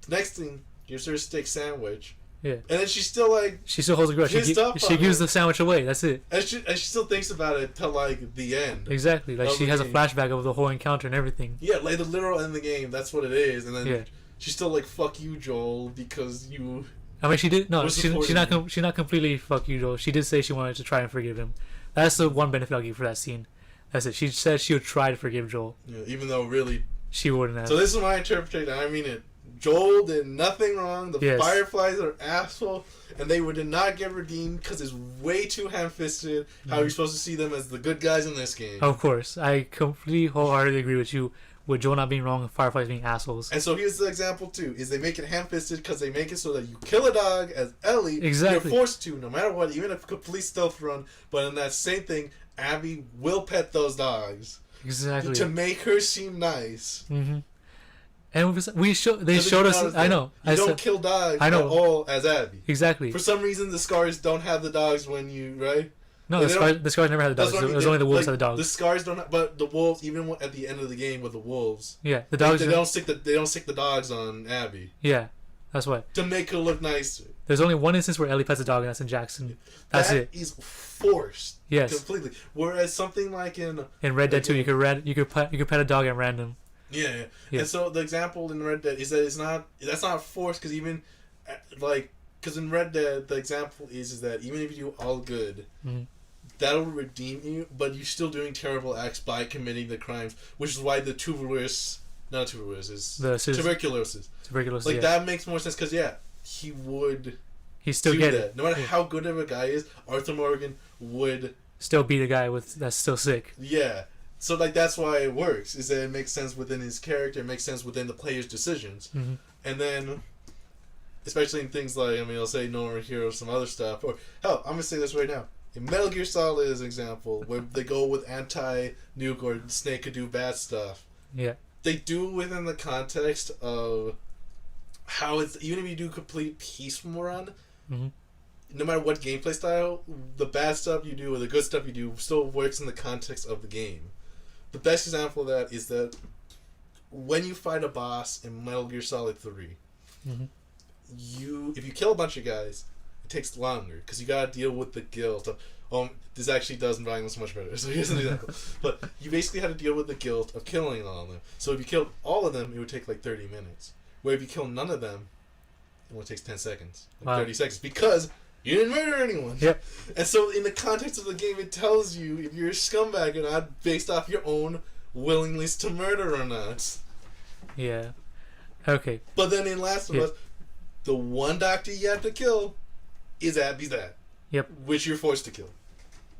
The next thing gives her a steak sandwich. Yeah. And then she's still like. She still holds a grudge. She gives the sandwich away. That's it. And she still thinks about it till like the end. Exactly. Like she has a flashback of the whole encounter and everything. Yeah, like the literal end of the game. That's what it is. And then she's still like, "Fuck you, Joel," because you. I mean, she did no. She's not completely fuck you, Joel. She did say she wanted to try and forgive him. That's the one benefit I'll give for that scene. That's it. She said she would try to forgive Joel. Yeah, even though really she wouldn't have. So this is my interpretation. I mean it. Joel did nothing wrong. The Fireflies are asshole, and they did not get redeemed because it's way too ham-fisted. How you're supposed to see them as the good guys in this game. Of course, I completely wholeheartedly agree with you. With Joel not being wrong and Fireflies being assholes. And so here's the example too: is they make it ham-fisted because they make it so that you kill a dog as Ellie. Exactly. You're forced to, no matter what, even a complete stealth run. But in that same thing, Abby will pet those dogs. Exactly. To make her seem nice. Mm-hmm. And they showed us. I know. You don't kill dogs at all as Abby. Exactly. For some reason, the Scars don't have the dogs when you right. No, the Scars never had the dogs. It was only the wolves had the dogs. The Scars don't, but the wolves, even at the end of the game with the wolves, yeah, the dogs. They don't stick the dogs on Abby. Yeah, that's why. To make her look nicer. There's only one instance where Ellie pets a dog, and that's in Jackson. That's it. That is forced. Yes. Completely. Whereas something like in Red Dead 2, you could pet a dog at random. Yeah. And so the example in Red Dead is that that's not forced because even because in Red Dead the example is that even if you do all good, that'll redeem you, but you're still doing terrible acts by committing the crimes, which is why the tuberculosis, like that makes more sense because he still get it. No matter how good of a guy is, Arthur Morgan would still beat a guy that's still sick. Yeah. So, that's why it works, is that it makes sense within his character, it makes sense within the player's decisions. Mm-hmm. And then, especially in things like, I'll say No More Heroes, some other stuff, or, hell, I'm going to say this right now. In Metal Gear Solid is an example, where they go with anti-nuke or Snake could do bad stuff. Yeah. They do it within the context of how it's, even if you do complete peaceful run, no matter what gameplay style, the bad stuff you do or the good stuff you do still works in the context of the game. The best example of that is that when you fight a boss in Metal Gear Solid 3, if you kill a bunch of guys, it takes longer because you gotta deal with the guilt of, this actually does violence much better. So here's an example. But you basically had to deal with the guilt of killing all of them. So if you killed all of them, it would take like 30 minutes. Where if you kill none of them, it only takes 10 seconds, 30 seconds, because you didn't murder anyone. Yep. And so in the context of the game, it tells you if you're a scumbag or not based off your own willingness to murder or not. Yeah. Okay. But then in Last of Us, the one doctor you have to kill is Abby's dad. Yep. Which you're forced to kill.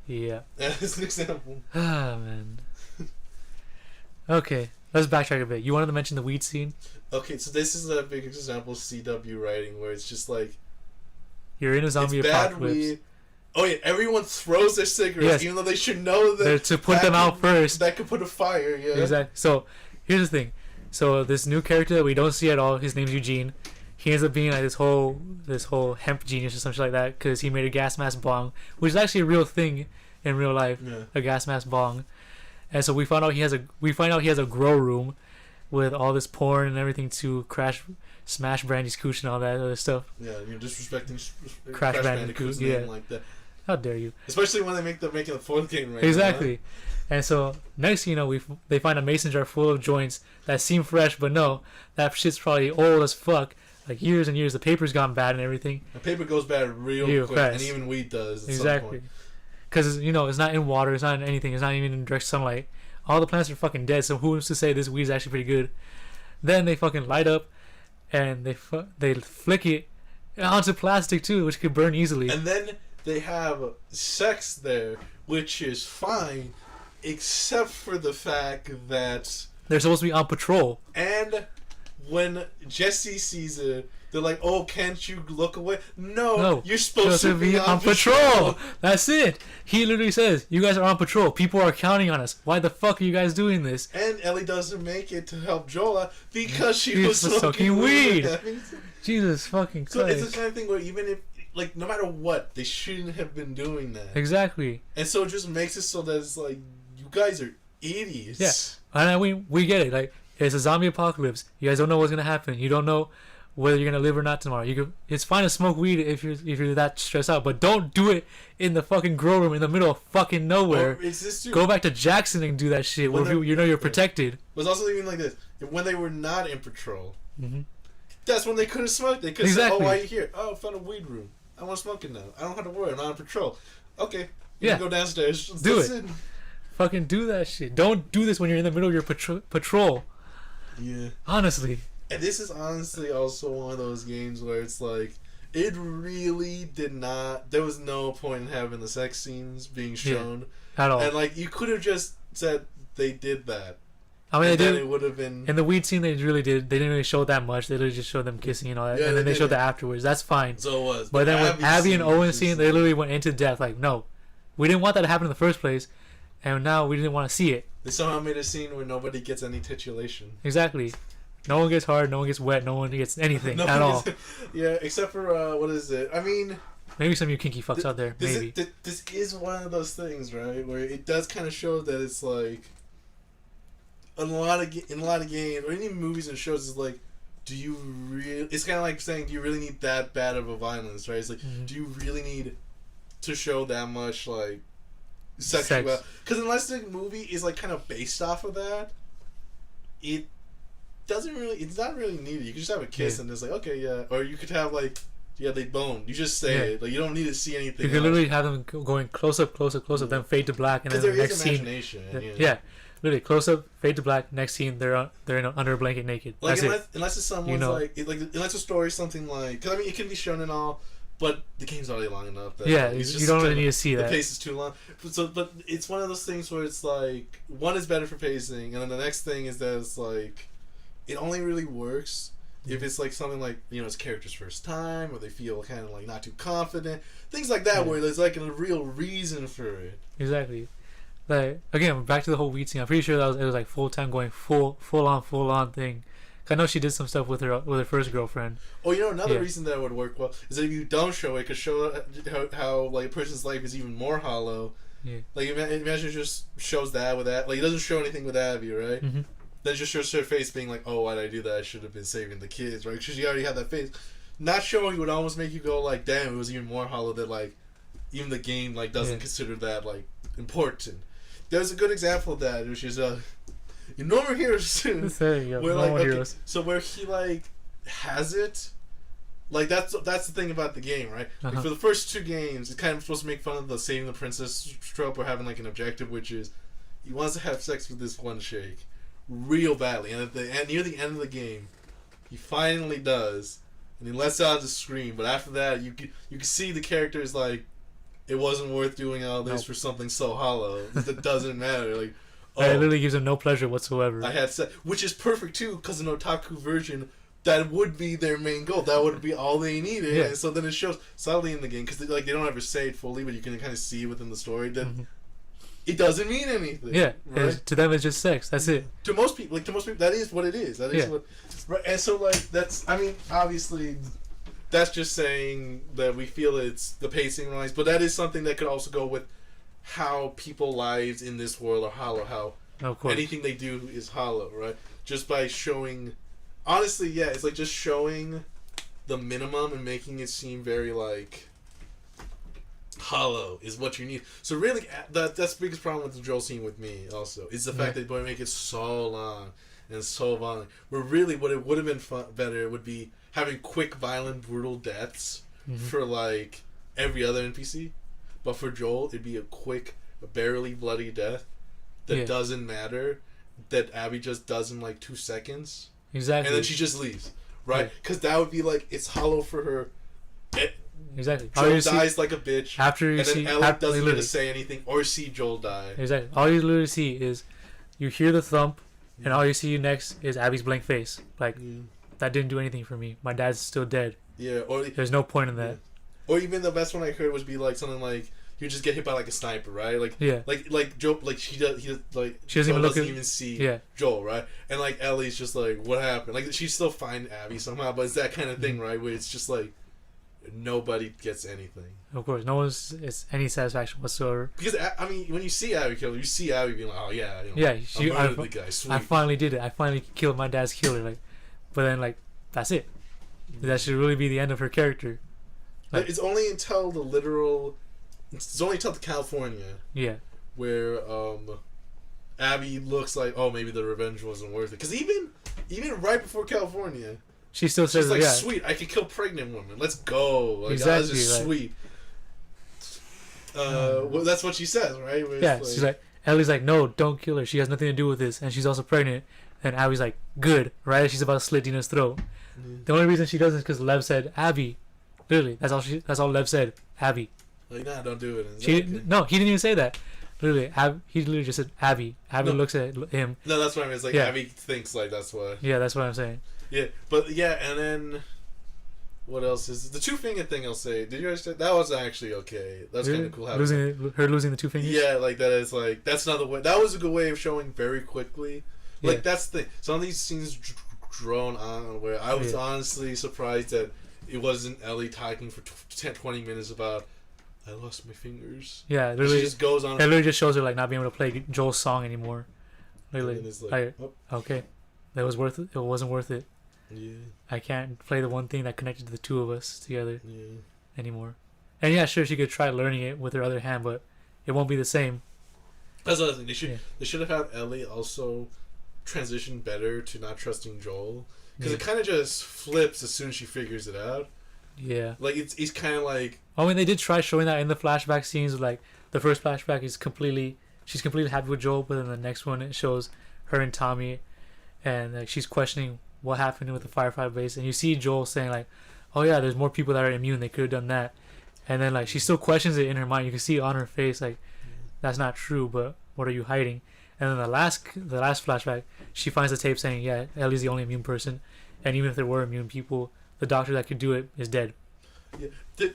Yeah. As an example. Ah, man. Okay. Let's backtrack a bit. You wanted to mention the weed scene? Okay, so this is a big example of CW writing where it's just like, you're in a zombie apocalypse. Oh yeah, everyone throws their cigarettes, even though they should know that to put them out first. That could put a fire. Yeah. Exactly. So here's the thing. So this new character that we don't see at all, his name's Eugene. He ends up being like this whole hemp genius or something like that because he made a gas mask bong, which is actually a real thing in real life. Yeah. A gas mask bong. And so we find out he has a grow room with all this porn and everything to smash Brandy's cooch and all that other stuff. Yeah, you're disrespecting Crash Bandicoot's name like that. How dare you? Especially when making the fourth game right exactly. now. And so next thing you know, they find a mason jar full of joints that seem fresh, but no, that shit's probably old as fuck. Like years and years, the paper's gone bad and everything. The paper goes bad real quick, and even weed does. Exactly. Because it's not in water, it's not in anything, it's not even in direct sunlight. All the plants are fucking dead, so who's to say this weed is actually pretty good? Then they fucking light up, and they flick it onto plastic too, which could burn easily. And then they have sex there, which is fine, except for the fact that they're supposed to be on patrol. And when Jesse sees it, They're like, oh, can't you look away? No, No, you're supposed to be on patrol. That's it. He literally says, "You guys are on patrol. People are counting on us. Why the fuck are you guys doing this?" And Ellie doesn't make it to help Joel out because she She was was smoking smoking weed. weed. Jesus fucking Christ. So it's the kind of thing where even if, like, no matter what, they shouldn't have been doing that. Exactly. And so it just makes it so that it's like, you guys are idiots. Yeah. And we get it. Like, it's a zombie apocalypse. You guys don't know what's gonna happen. You don't know whether you're gonna live or not tomorrow. It's fine to smoke weed if you're that stressed out, but don't do it in the fucking grow room in the middle of fucking nowhere. Or is this Go back to Jackson and do that shit where you know you're protected. But it's also even like this. When they were not in patrol, Mm-hmm. that's when they could have smoked. They could have Exactly. said, oh, why are you here? Oh, I found a weed room. I want to smoke it now. I don't have to worry. I'm not on patrol. Okay. You Yeah. can go downstairs. Do it. Fucking do that shit. Don't do this when you're in the middle of your patrol. Yeah. Honestly. And this is honestly also one of those games where it's like, it really did not. There was no point in having the sex scenes being shown. At all. And like, you could have just said they did that. I mean, and they then did. it would have been. In the weed scene, they really did. They didn't really show that much. They literally just showed them kissing and all that. Yeah, and then they they showed did. that afterwards. That's fine. So it was. But then with Abby and Owen was scene, just they like- literally went into depth. Like, no, we didn't want that to happen in the first place. And now we didn't want to see it. They somehow made a scene where nobody gets any titulation. Exactly. No one gets hard. No one gets wet. No one gets anything No at one all. gets- yeah, except for, what is it? I mean... Maybe some of you kinky fucks out there. Maybe. This is one of those things, right? Where it does kind of show that it's like... In a lot of games, or any movies and shows, it's like... Do you really... It's kind of like saying, do you really need that bad of a violence, right? It's like, Mhm. do you really need to show that much, like... Sex. Sexual... Because unless the movie is, like, kind of based off of that, it doesn't really... It's not really needed. You can just have a kiss Yeah. and it's like, okay, yeah. Or you could have, like... Yeah, they boned. You just say Yeah. it. Like, you don't need to see anything You can else. literally have them going close up, then fade to black, and then Because the there next is scene. imagination. Yeah, literally close up, fade to black. Next scene, they're under a blanket naked. Like, That's it. unless it's someone's You know. unless the story's something like... Because, I mean, it can be shown and all, but the game's already long enough. That Yeah, it's you don't really kinda- need to see The that. pace is too long. But it's one of those things where it's like... One is better for pacing, and then the next thing is that it's like... It only really works if it's like something like, you know, it's character's first time, or they feel kind of like not too confident, things like that, Yeah. where there's like a real reason for it. Exactly. Like, again, back to the whole weed scene. I'm pretty sure it was like full time going full on thing. I know she did some stuff with her first girlfriend. Oh, you know, another Yeah. reason that would work well is that if you don't show it, could show how like a person's life is even more hollow. Yeah. Like imagine it just shows that with that. Like it doesn't show anything with Abby, right? Mm-hmm. Then it just shows her face being like, "Oh, why did I do that? I should have been saving the kids," right? Because she already had that face. Not showing would almost make you go like, "Damn, it was even more hollow." That like, even the game like doesn't Yeah. consider that like important. There's a good example of that, which is in No More Heroes 2. There you go. Where, No like, more okay, heroes. so where he like has it, like that's the thing about the game, right? Like, Uh-huh. for the first two games, it's kind of supposed to make fun of the saving the princess trope or having like an objective, which is he wants to have sex with this one shake real badly, and near the end of the game, he finally does, and he lets out the scream. But after that, you can see the character is like, it wasn't worth doing all this Nope. for something so hollow that doesn't matter. Like, It literally gives him no pleasure whatsoever. I had sex, which is perfect too, because an otaku version, that would be their main goal. That would be all they needed. Yeah. And so then it shows subtly in the game, because they don't ever say it fully, but you can kind of see within the story that Mhm. it doesn't mean anything. Yeah, right. to them it's just sex. That's it. To most people, that is what it is. That is Yeah. what. Right, and so like that's. I mean, obviously, that's just saying that we feel it's the pacing wise, but that is something that could also go with how people lives in this world are hollow. How Of course. anything they do is hollow, right? Just by showing, honestly, yeah, it's like just showing the minimum and making it seem very like hollow is what you need. So really, that's the biggest problem with the Joel scene with me. Also, is the fact that they make it so long and so violent. Where really, what it would have been better would be having quick, violent, brutal deaths Mhm. for like every other NPC, but for Joel, it'd be a quick, barely bloody death that Yeah. doesn't matter, that Abby just does in like 2 seconds, Exactly. and then she just leaves, right? Right. Because that would be like, it's hollow for her. Exactly. All Joel you see dies like a bitch, after you and then see Ellie doesn't get to literally- say anything or see Joel die. Exactly. All you literally see is you hear the thump, and all you see next is Abby's blank face. Like, that didn't do anything for me. My dad's still dead. Yeah, or There's no point in that. or even the best one I heard was be like something like you just get hit by like a sniper, right? Like Yeah. like Joe, like he does like She doesn't even look at- even see Yeah. Joel, right? And like Ellie's just like, what happened? Like she's still find Abby somehow, but it's that kind of thing, right? Where it's just like nobody gets anything. Of course, no one's it's any satisfaction whatsoever. Because I mean, when you see Abby kill, you see Abby being like, oh yeah, you know, Yeah, I murdered the guy. Sweet. I finally did it. I finally killed my dad's killer. Like, but then like that's it. That should really be the end of her character. Like, it's only until the literal. It's only until the California yeah, where Abby looks like, oh, maybe the revenge wasn't worth it. Because even right before California, she still says, she's like, yeah, sweet, I can kill pregnant women. Let's go. Like, Exactly, that's just like- sweet. Well, that's what she says, right? Where it's yeah. She's like, Ellie's like, no, don't kill her. She has nothing to do with this, and she's also pregnant. And Abby's like, good, right? as she's about to slit Dina's throat. The only reason she doesn't is because Lev said Abby. Literally, that's all Lev said. Abby. like, nah, don't do it. And it's She okay. no, he didn't even say that. Literally, he literally just said Abby. Abby No. looks at him. No, that's what I mean. It's like Yeah. Abby thinks like that's why. Yeah, that's what I'm saying. Yeah, but yeah, and then what else is the 2-finger thing? I'll say. Did you understand? That was actually okay. That's kind of cool. How losing the 2 fingers. yeah, like that is like that's another way. That was a good way of showing very quickly. Like Yeah. that's the thing. Some of these scenes drawn on where I was Yeah. honestly surprised that it wasn't Ellie talking for 10, 20 minutes about I lost my fingers. Yeah, She literally, just goes on. it literally just shows her like not being able to play Joel's song anymore. Literally, and it's like, oh, okay, that was worth it. It wasn't worth it. yeah, I can't play the one thing that connected the two of us together yeah. anymore. And yeah, sure, she could try learning it with her other hand, but it won't be the same. That's the other thing. They should Yeah. they should have had Ellie also transition better to not trusting Joel because it Yeah. kind of just flips as soon as she figures it out. Yeah. Like it's kind of like I mean, they did try showing that in the flashback scenes. Like the first flashback is she's completely happy with Joel, but then the next one it shows her and Tommy, and like she's questioning what happened with the firefighter base, and you see Joel saying like, "Oh yeah, there's more people that are immune. They could have done that," and then like she still questions it in her mind. You can see on her face like, "That's not true, but what are you hiding?" And then the last flashback, she finds the tape saying, "Yeah, Ellie's the only immune person, and even if there were immune people, the doctor that could do it is dead."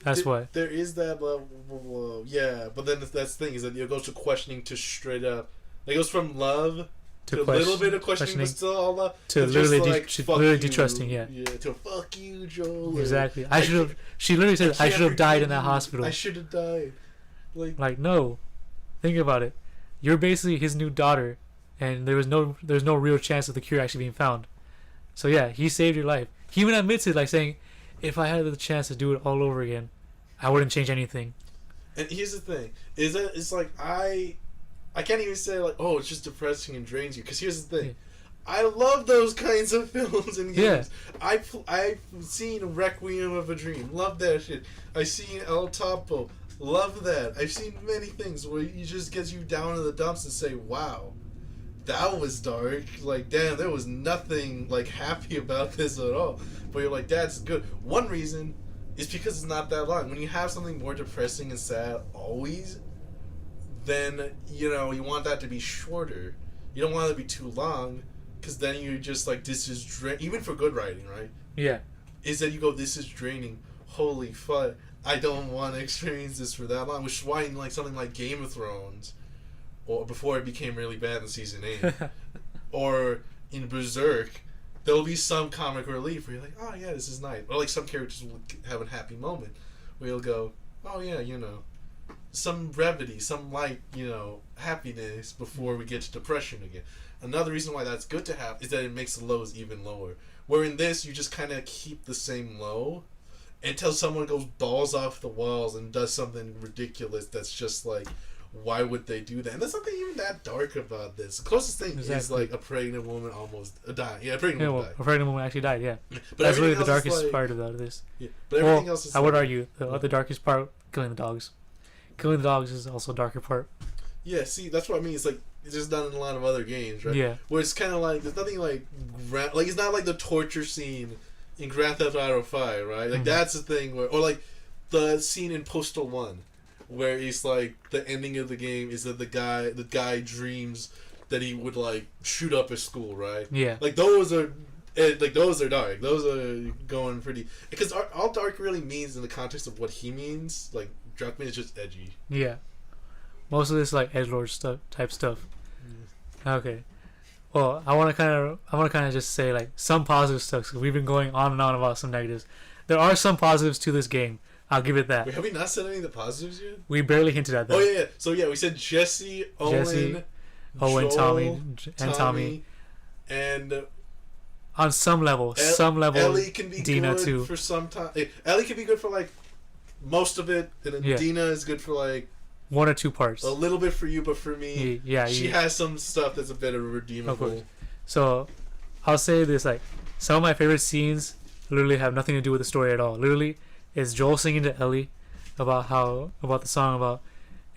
That's why. there is that level. Yeah, but then that's the thing is that it goes to questioning to straight up. It goes from love to a little bit of questioning, but still all love to just literally like, fuck literally you. detrusting. Yeah. To fuck you, Joel. Exactly. I should have. She literally said, "I should have died in that hospital." I should have died. Like, no. Think about it. You're basically his new daughter, and there's no real chance of the cure actually being found. So yeah, he saved your life. He even admits it, like saying, "If I had the chance to do it all over again, I wouldn't change anything." And here's the thing: is that it's like I can't even say like, oh, it's just depressing and drains you. Because here's the thing: Yeah. I love those kinds of films and Yeah. games. I've seen Requiem of a Dream, love that shit. I've seen El Topo, love that. I've seen many things where it just gets you down in the dumps and say, wow, that was dark. Like, damn, there was nothing like happy about this at all. But you're like, that's good. One reason is because it's not that long. When you have something more depressing and sad always, then you want that to be shorter. You don't want it to be too long, because then you're just like, this is even for good writing, right? Yeah. Is that you go, this is draining. Holy fuck, I don't want to experience this for that long. Which is why in like something like Game of Thrones, or before it became really bad in season 8, or in Berserk, there'll be some comic relief where you're like, oh yeah, this is nice. Or like some characters will have a happy moment where you'll go, oh yeah, some brevity, some light, happiness before we get to depression again. Another reason why that's good to have is that it makes the lows even lower. Where in this, you just kind of keep the same low until someone goes balls off the walls and does something ridiculous that's just like, why would they do that? And there's nothing even that dark about this. The closest thing is Exactly. like a pregnant woman almost dying. Yeah, a pregnant Yeah, woman well, died. a pregnant woman actually died. Yeah. But That's really everything the else is darkest like- part about this. Yeah, but everything Well, else is I would like- argue the darkest part, killing the dogs. Killing the dogs is also a darker part. Yeah, see, that's what I mean. It's like it's just done in a lot of other games, right? Yeah. Where it's kind of like there's nothing like it's not like the torture scene in Grand Theft Auto 5, right? Like Mhm. that's the thing where, or like the scene in Postal 1, where it's like the ending of the game is that the guy dreams that he would like shoot up his school, right? Yeah. Like those are like those are dark. Those are going pretty because all dark really means in the context of what he means. Like Druckmann is just edgy. Yeah, most of this like edgelord stuff type stuff. Okay, well I want to kind of just say like some positive stuff because we've been going on and on about some negatives. There are some positives to this game. I'll give it that. Wait, have we not said any of the positives yet? We barely hinted at that. Oh yeah. So yeah, we said Jesse, Owen, Joel, Tommy, and Tommy, and on some level, Ellie can be Dina good too. for some time. Ellie can be good for like most of it, and then Dina is good for like 1 or 2 parts. A little bit for you, but for me, she has some stuff that's a bit of redeemable. So, I'll say this: like some of my favorite scenes literally have nothing to do with the story at all. Literally, is Joel singing to Ellie about the song about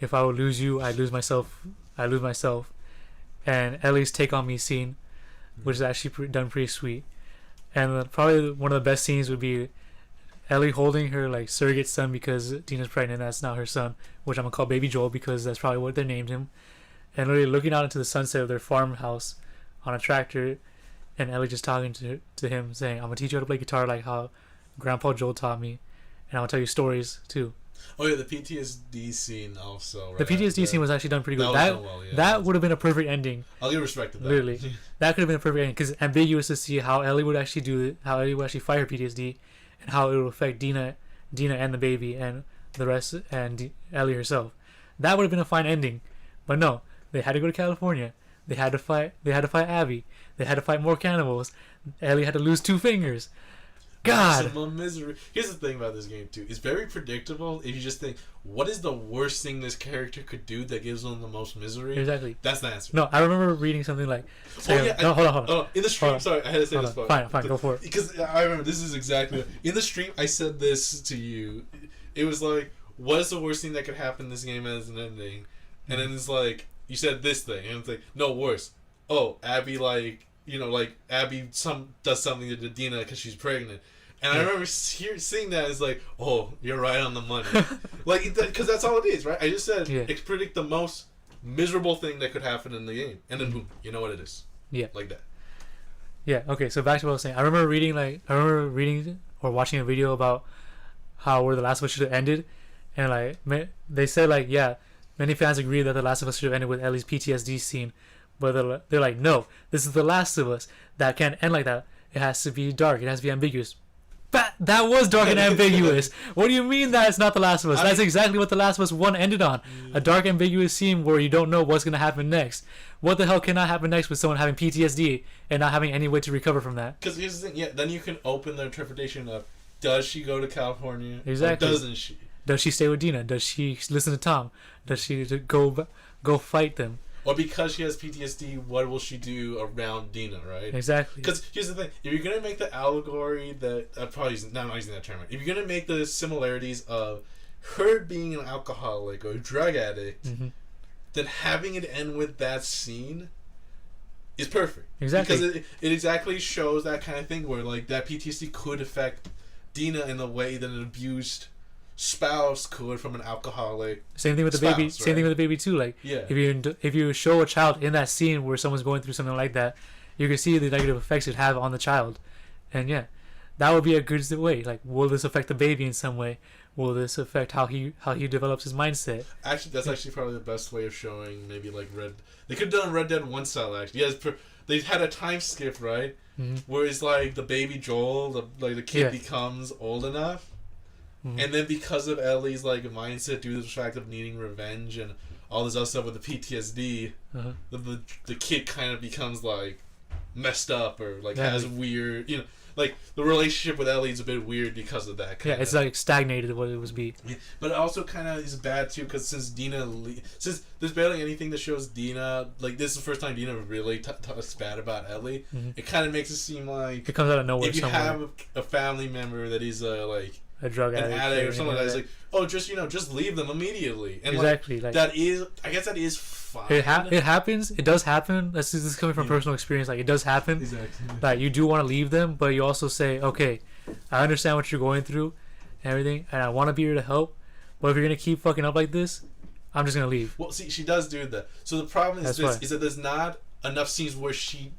if I would lose you, I lose myself, and Ellie's take on me scene, which is actually done pretty sweet. And probably one of the best scenes would be Ellie holding her like surrogate son because Dina's pregnant. That's not her son, which I'm gonna call Baby Joel because that's probably what they named him. And literally looking out into the sunset of their farmhouse on a tractor, and Ellie just talking to him, saying, "I'm gonna teach you how to play guitar like how Grandpa Joel taught me, and I'll tell you stories too." Oh yeah, the PTSD scene also. Right? The PTSD scene was actually done pretty good. That would have been a perfect ending. I'll give respect to that. Literally, that could have been a perfect ending because it's ambiguous to see how Ellie would actually do it, how Ellie would actually fight her PTSD, and how it would affect Dina and the baby and the rest and Ellie herself. That would have been a fine ending, but no, they had to go to California. They had to fight Abby. They had to fight more cannibals. Ellie had to lose 2 fingers. God. Maximum misery. Here's the thing about this game too. It's very predictable if you just think, what is the worst thing this character could do that gives them the most misery? Exactly. That's the answer. No, I remember reading something like hold on. Oh, in the stream, sorry, I had to say this part. Fine, go for it. Because I remember this is exactly in the stream I said this to you. It was like, what is the worst thing that could happen in this game as an ending? And then it's like, you said this thing, and it's like, no, worse. Oh, Abby Abby does something to Dina because she's pregnant. And I remember seeing that as like, oh, you're right on the money. Because that's all it is, right? I just said, predict the most miserable thing that could happen in the game. And then boom, you know what it is. Yeah. Like that. Yeah, okay, so back to what I was saying. I remember reading or watching a video about where The Last of Us should have ended. And they said many fans agree that The Last of Us should have ended with Ellie's PTSD scene. But they're like, no, this is The Last of Us. That can't end like that. It has to be dark. It has to be ambiguous. That was dark and ambiguous. What do you mean that it's not The Last of Us? That's exactly what The Last of Us 1 ended on. A dark, ambiguous scene where you don't know what's going to happen next. What the hell cannot happen next with someone having PTSD and not having any way to recover from that? Because here's the thing, then you can open the interpretation of, does she go to California? Exactly. Or doesn't she? Does she stay with Dina? Does she listen to Tom? Does she go fight them? Or because she has PTSD, what will she do around Dina, right? Exactly. Because here's the thing. If you're going to make the allegory that... I'm not using that term. Right? If you're going to make the similarities of her being an alcoholic or a drug addict, then having it end with that scene is perfect. Exactly. Because it exactly shows that kind of thing where that PTSD could affect Dina in the way that an abused spouse could from an alcoholic. Same thing with the baby. Right? Same thing with the baby too. If you show a child in that scene where someone's going through something like that, you can see the negative effects it have on the child, and that would be a good way. Will this affect the baby in some way? Will this affect how he develops his mindset? Actually, that's actually probably the best way of showing maybe Red. They could have done Red Dead 1 style actually. Yes, they had a time skip right, where it's the baby Joel, the kid becomes old enough. And then because of Ellie's mindset due to the fact of needing revenge and all this other stuff with the PTSD, the kid kind of becomes messed up or has weird, the relationship with Ellie is a bit weird because of that. It's stagnated what it was be. Yeah, but it also kind of is bad too because since there's barely anything that shows Dina, this is the first time Dina really talks bad about Ellie. It kind of makes it seem like it comes out of nowhere. If you have a family member that is a drug addict or something like that. It's just leave them immediately. And exactly. That is fine. It happens. It does happen. This is coming from personal experience. It does happen. Exactly. You do want to leave them, but you also say, okay, I understand what you're going through and everything, and I want to be here to help. But if you're gonna keep fucking up like this, I'm just gonna leave. Well, see, she does do that. So the problem is is that there's not enough scenes where she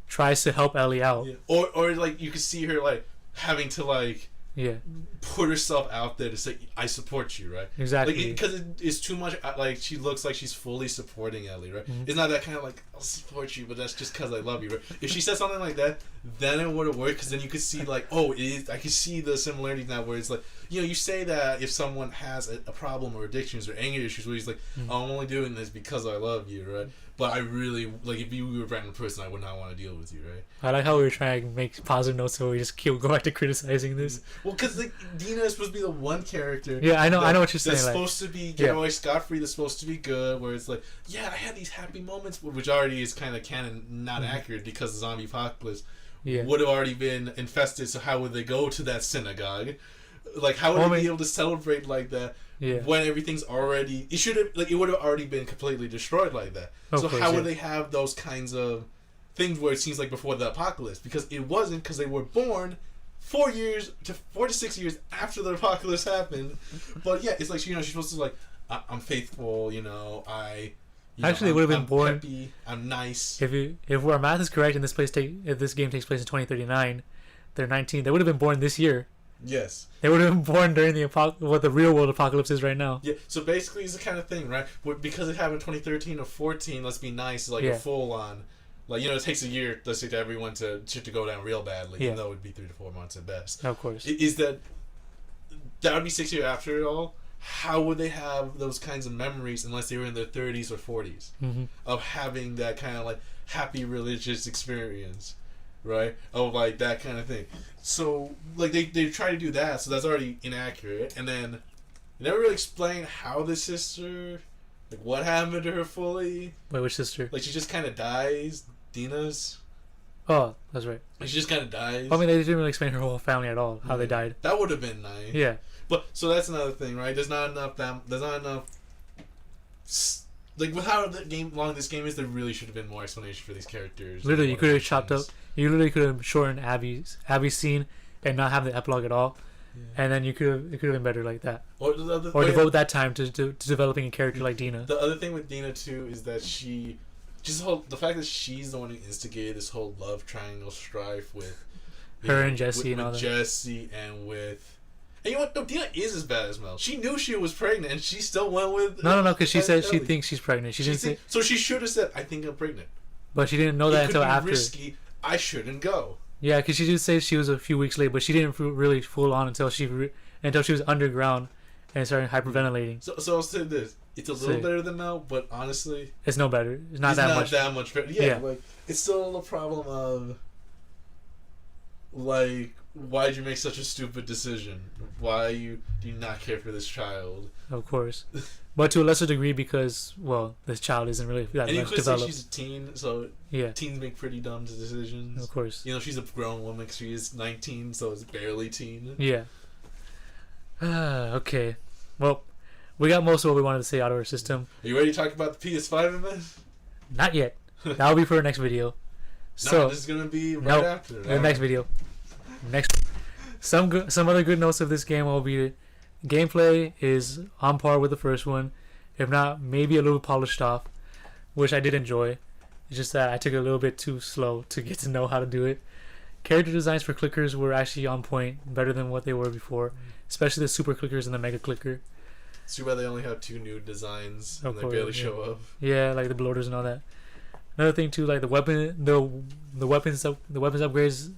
tries to help Ellie out. Yeah. Or like you could see her like having to like Yeah, put herself out there to say I support you, right? exactly. Like because it's too much. Like she looks like she's fully supporting Ellie, right? Mhm. It's not that kind of like I'll support you, but that's just because I love you, right? If she said something like that, then it would have worked because then you could see like I could see the similarities now where it's like you say that if someone has a problem or addictions or anger issues where he's like oh, I'm only doing this because I love you, right? But I really like if you were a random person, I would not want to deal with you, right? I like how we were trying to make positive notes, so we just keep going back to criticizing this. Well, because like Dina is supposed to be the one character. Yeah, I know what you're saying. That's Like, supposed to be get away scot free. That's supposed to be good. Where it's like, yeah, I had these happy moments, which already is kind of canon, not accurate because the zombie apocalypse would have already been infested. So how would they go to that synagogue? Like, how would they be able to celebrate like that? Yeah. When everything's already, it should have like it would have already been completely destroyed like that. So how would they have those kinds of things where it seems like before the apocalypse? Because it wasn't, because they were born 4 to 6 years after the apocalypse happened. But yeah, it's like she's supposed to like I'm faithful. Actually, it would have been I'm born. Peppy, I'm nice. If our math is correct, and if this game takes place in 2039, they're 19. They would have been born this year. Yes. They would have been born during what the real world apocalypse is right now. Yeah, so basically it's the kind of thing, right? Because it happened in 2013 or 14, let's be nice, like a full on, like, it takes a year, let's say, to everyone to go down real badly, even though it would be 3 to 4 months at best. Of course. Is that would be 6 years after it all? How would they have those kinds of memories unless they were in their 30s or 40s of having that kind of like happy religious experience? Right? Of like that kind of thing. So like they try to do that, so that's already inaccurate. And then they never really explain how the sister, like what happened to her fully. Wait, which sister? Like she just kind of dies. Dina's. Oh, that's right. Like she just kind of dies. I mean, they didn't really explain her whole family at all, how they died. That would have been nice. Yeah. But so that's another thing, right? There's not enough. Like with how long this game is, there really should have been more explanation for these characters. Literally, you could have chopped up. You literally could have shortened Abby's scene and not have the epilogue at all, and then it could have been better like that. Or devote that time to developing a character like Dina. The other thing with Dina too is that the fact that she's the one who instigated this whole love triangle strife with her and Jesse and all that. Jesse and with. And you know what? No, Dina is as bad as Mel. She knew she was pregnant, and she still went with. No, because she said she thinks she's pregnant. She didn't say. So she should have said, "I think I'm pregnant." But she didn't know that until after. Risky. I shouldn't go. Yeah, because she did say she was a few weeks late, but she didn't really full on until she was underground and started hyperventilating. So I'll say this: it's a little better than Mel, but honestly, it's no better. It's not that much better. Yeah, like it's still a problem of like. Why did you make such a stupid decision? Why do you not care for this child? Of course. But to a lesser degree because, well, this child isn't really that much developed. And she's a teen, so teens make pretty dumb decisions. Of course. She's a grown woman because she is 19, so it's barely teen. Yeah. Okay. Well, we got most of what we wanted to say out of our system. Are you ready to talk about the PS5 event? Not yet. That'll be for our next video. So this is going to be right after. The next video. Some other good notes of this game will be gameplay is on par with the first one, if not maybe a little polished off, which I did enjoy. It's just that I took it a little bit too slow to get to know how to do it. Character designs for clickers were actually on point, better than what they were before, especially the super clickers and the mega clicker. It's too bad they only have 2 new designs and they barely show up. Yeah, like the bloaters and all that. Another thing too, like the weapons upgrades.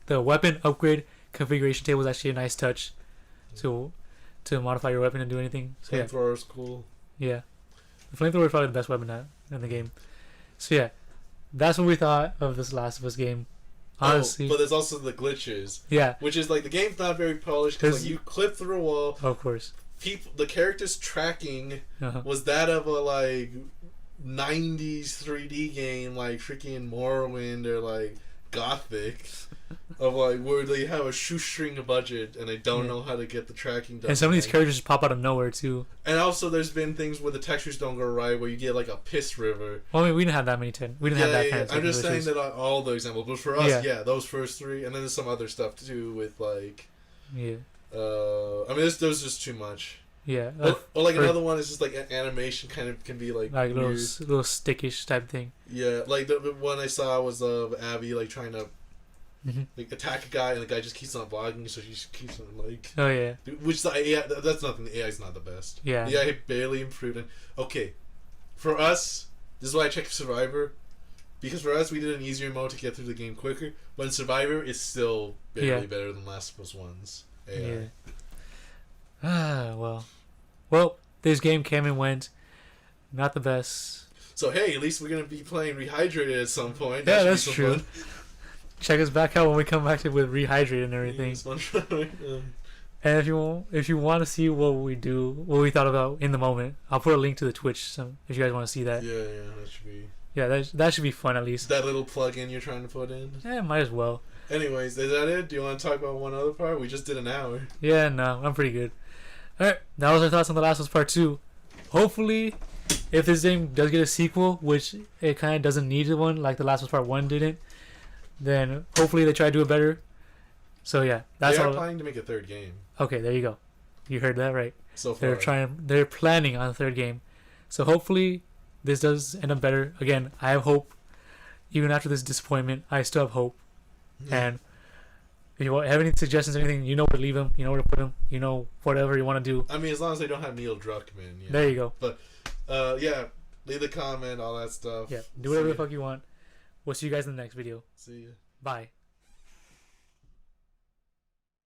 The weapon upgrade configuration table is actually a nice touch to modify your weapon and do anything. So flamethrower is cool. Yeah, the flamethrower is probably the best weapon in the game. So yeah, that's what we thought of this Last of Us game. Honestly, but there's also the glitches. Yeah, which is like the game's not very polished because like, you clip through a wall. Of course, the character's tracking was that of a like 90s 3D game like freaking Morrowind or like Gothic. Of like where they have a shoestring budget and they don't know how to get the tracking done. And some of these characters just pop out of nowhere too. And also, there's been things where the textures don't go right, where you get like a piss river. Well, I mean, we didn't have that many we didn't have that kind of. I'm just saying that all the examples, but for us, those first 3, and then there's some other stuff too with like. Yeah. I mean, there's just too much. Yeah. Or like for- another one is just like animation kind of can be like little weird. little stickish type thing. Yeah, like the one I saw was of Abby like trying to like attack a guy and the guy just keeps on blocking, so she just keeps on like. Oh yeah. Which the AI, that's nothing. The AI's not the best. Yeah. The AI barely improved. And okay, for us, this is why I checked Survivor, because for us we did an easier mode to get through the game quicker. But in Survivor, it's still barely better than Last of Us 1's AI. Yeah. Well, this game came and went. Not the best. So hey, at least we're gonna be playing Rehydrated at some point. Yeah, That that's should be true. some fun. Check us back out when we come back to with Rehydrate and everything. It's fun. And if you want to see what we do, what we thought about in the moment, I'll put a link to the Twitch. So if you guys want to see that, Yeah, that should be. yeah, that should be fun at least. That little plug-in you're trying to put in. Yeah, might as well. Anyways, is that it? Do you want to talk about one other part? We just did an hour. Yeah, no, I'm pretty good. All right, that was our thoughts on The Last of Us Part 2. Hopefully, if this game does get a sequel, which it kind of doesn't need one, like The Last of Us Part 1 didn't, then hopefully they try to do it better. So yeah, that's They are all. planning to make a third game. Okay, there you go. You heard that right. So far. They're planning on a third game. So hopefully this does end up better. Again, I have hope. Even after this disappointment, I still have hope. And if you have any suggestions or anything, you know where to leave them, you know where to put them, you know, whatever you want to do. I mean, as long as they don't have Neil Druckmann. Yeah. There you go. But, yeah, leave a comment, all that stuff. Yeah, do whatever the fuck you want. We'll see you guys in the next video. See ya. Bye.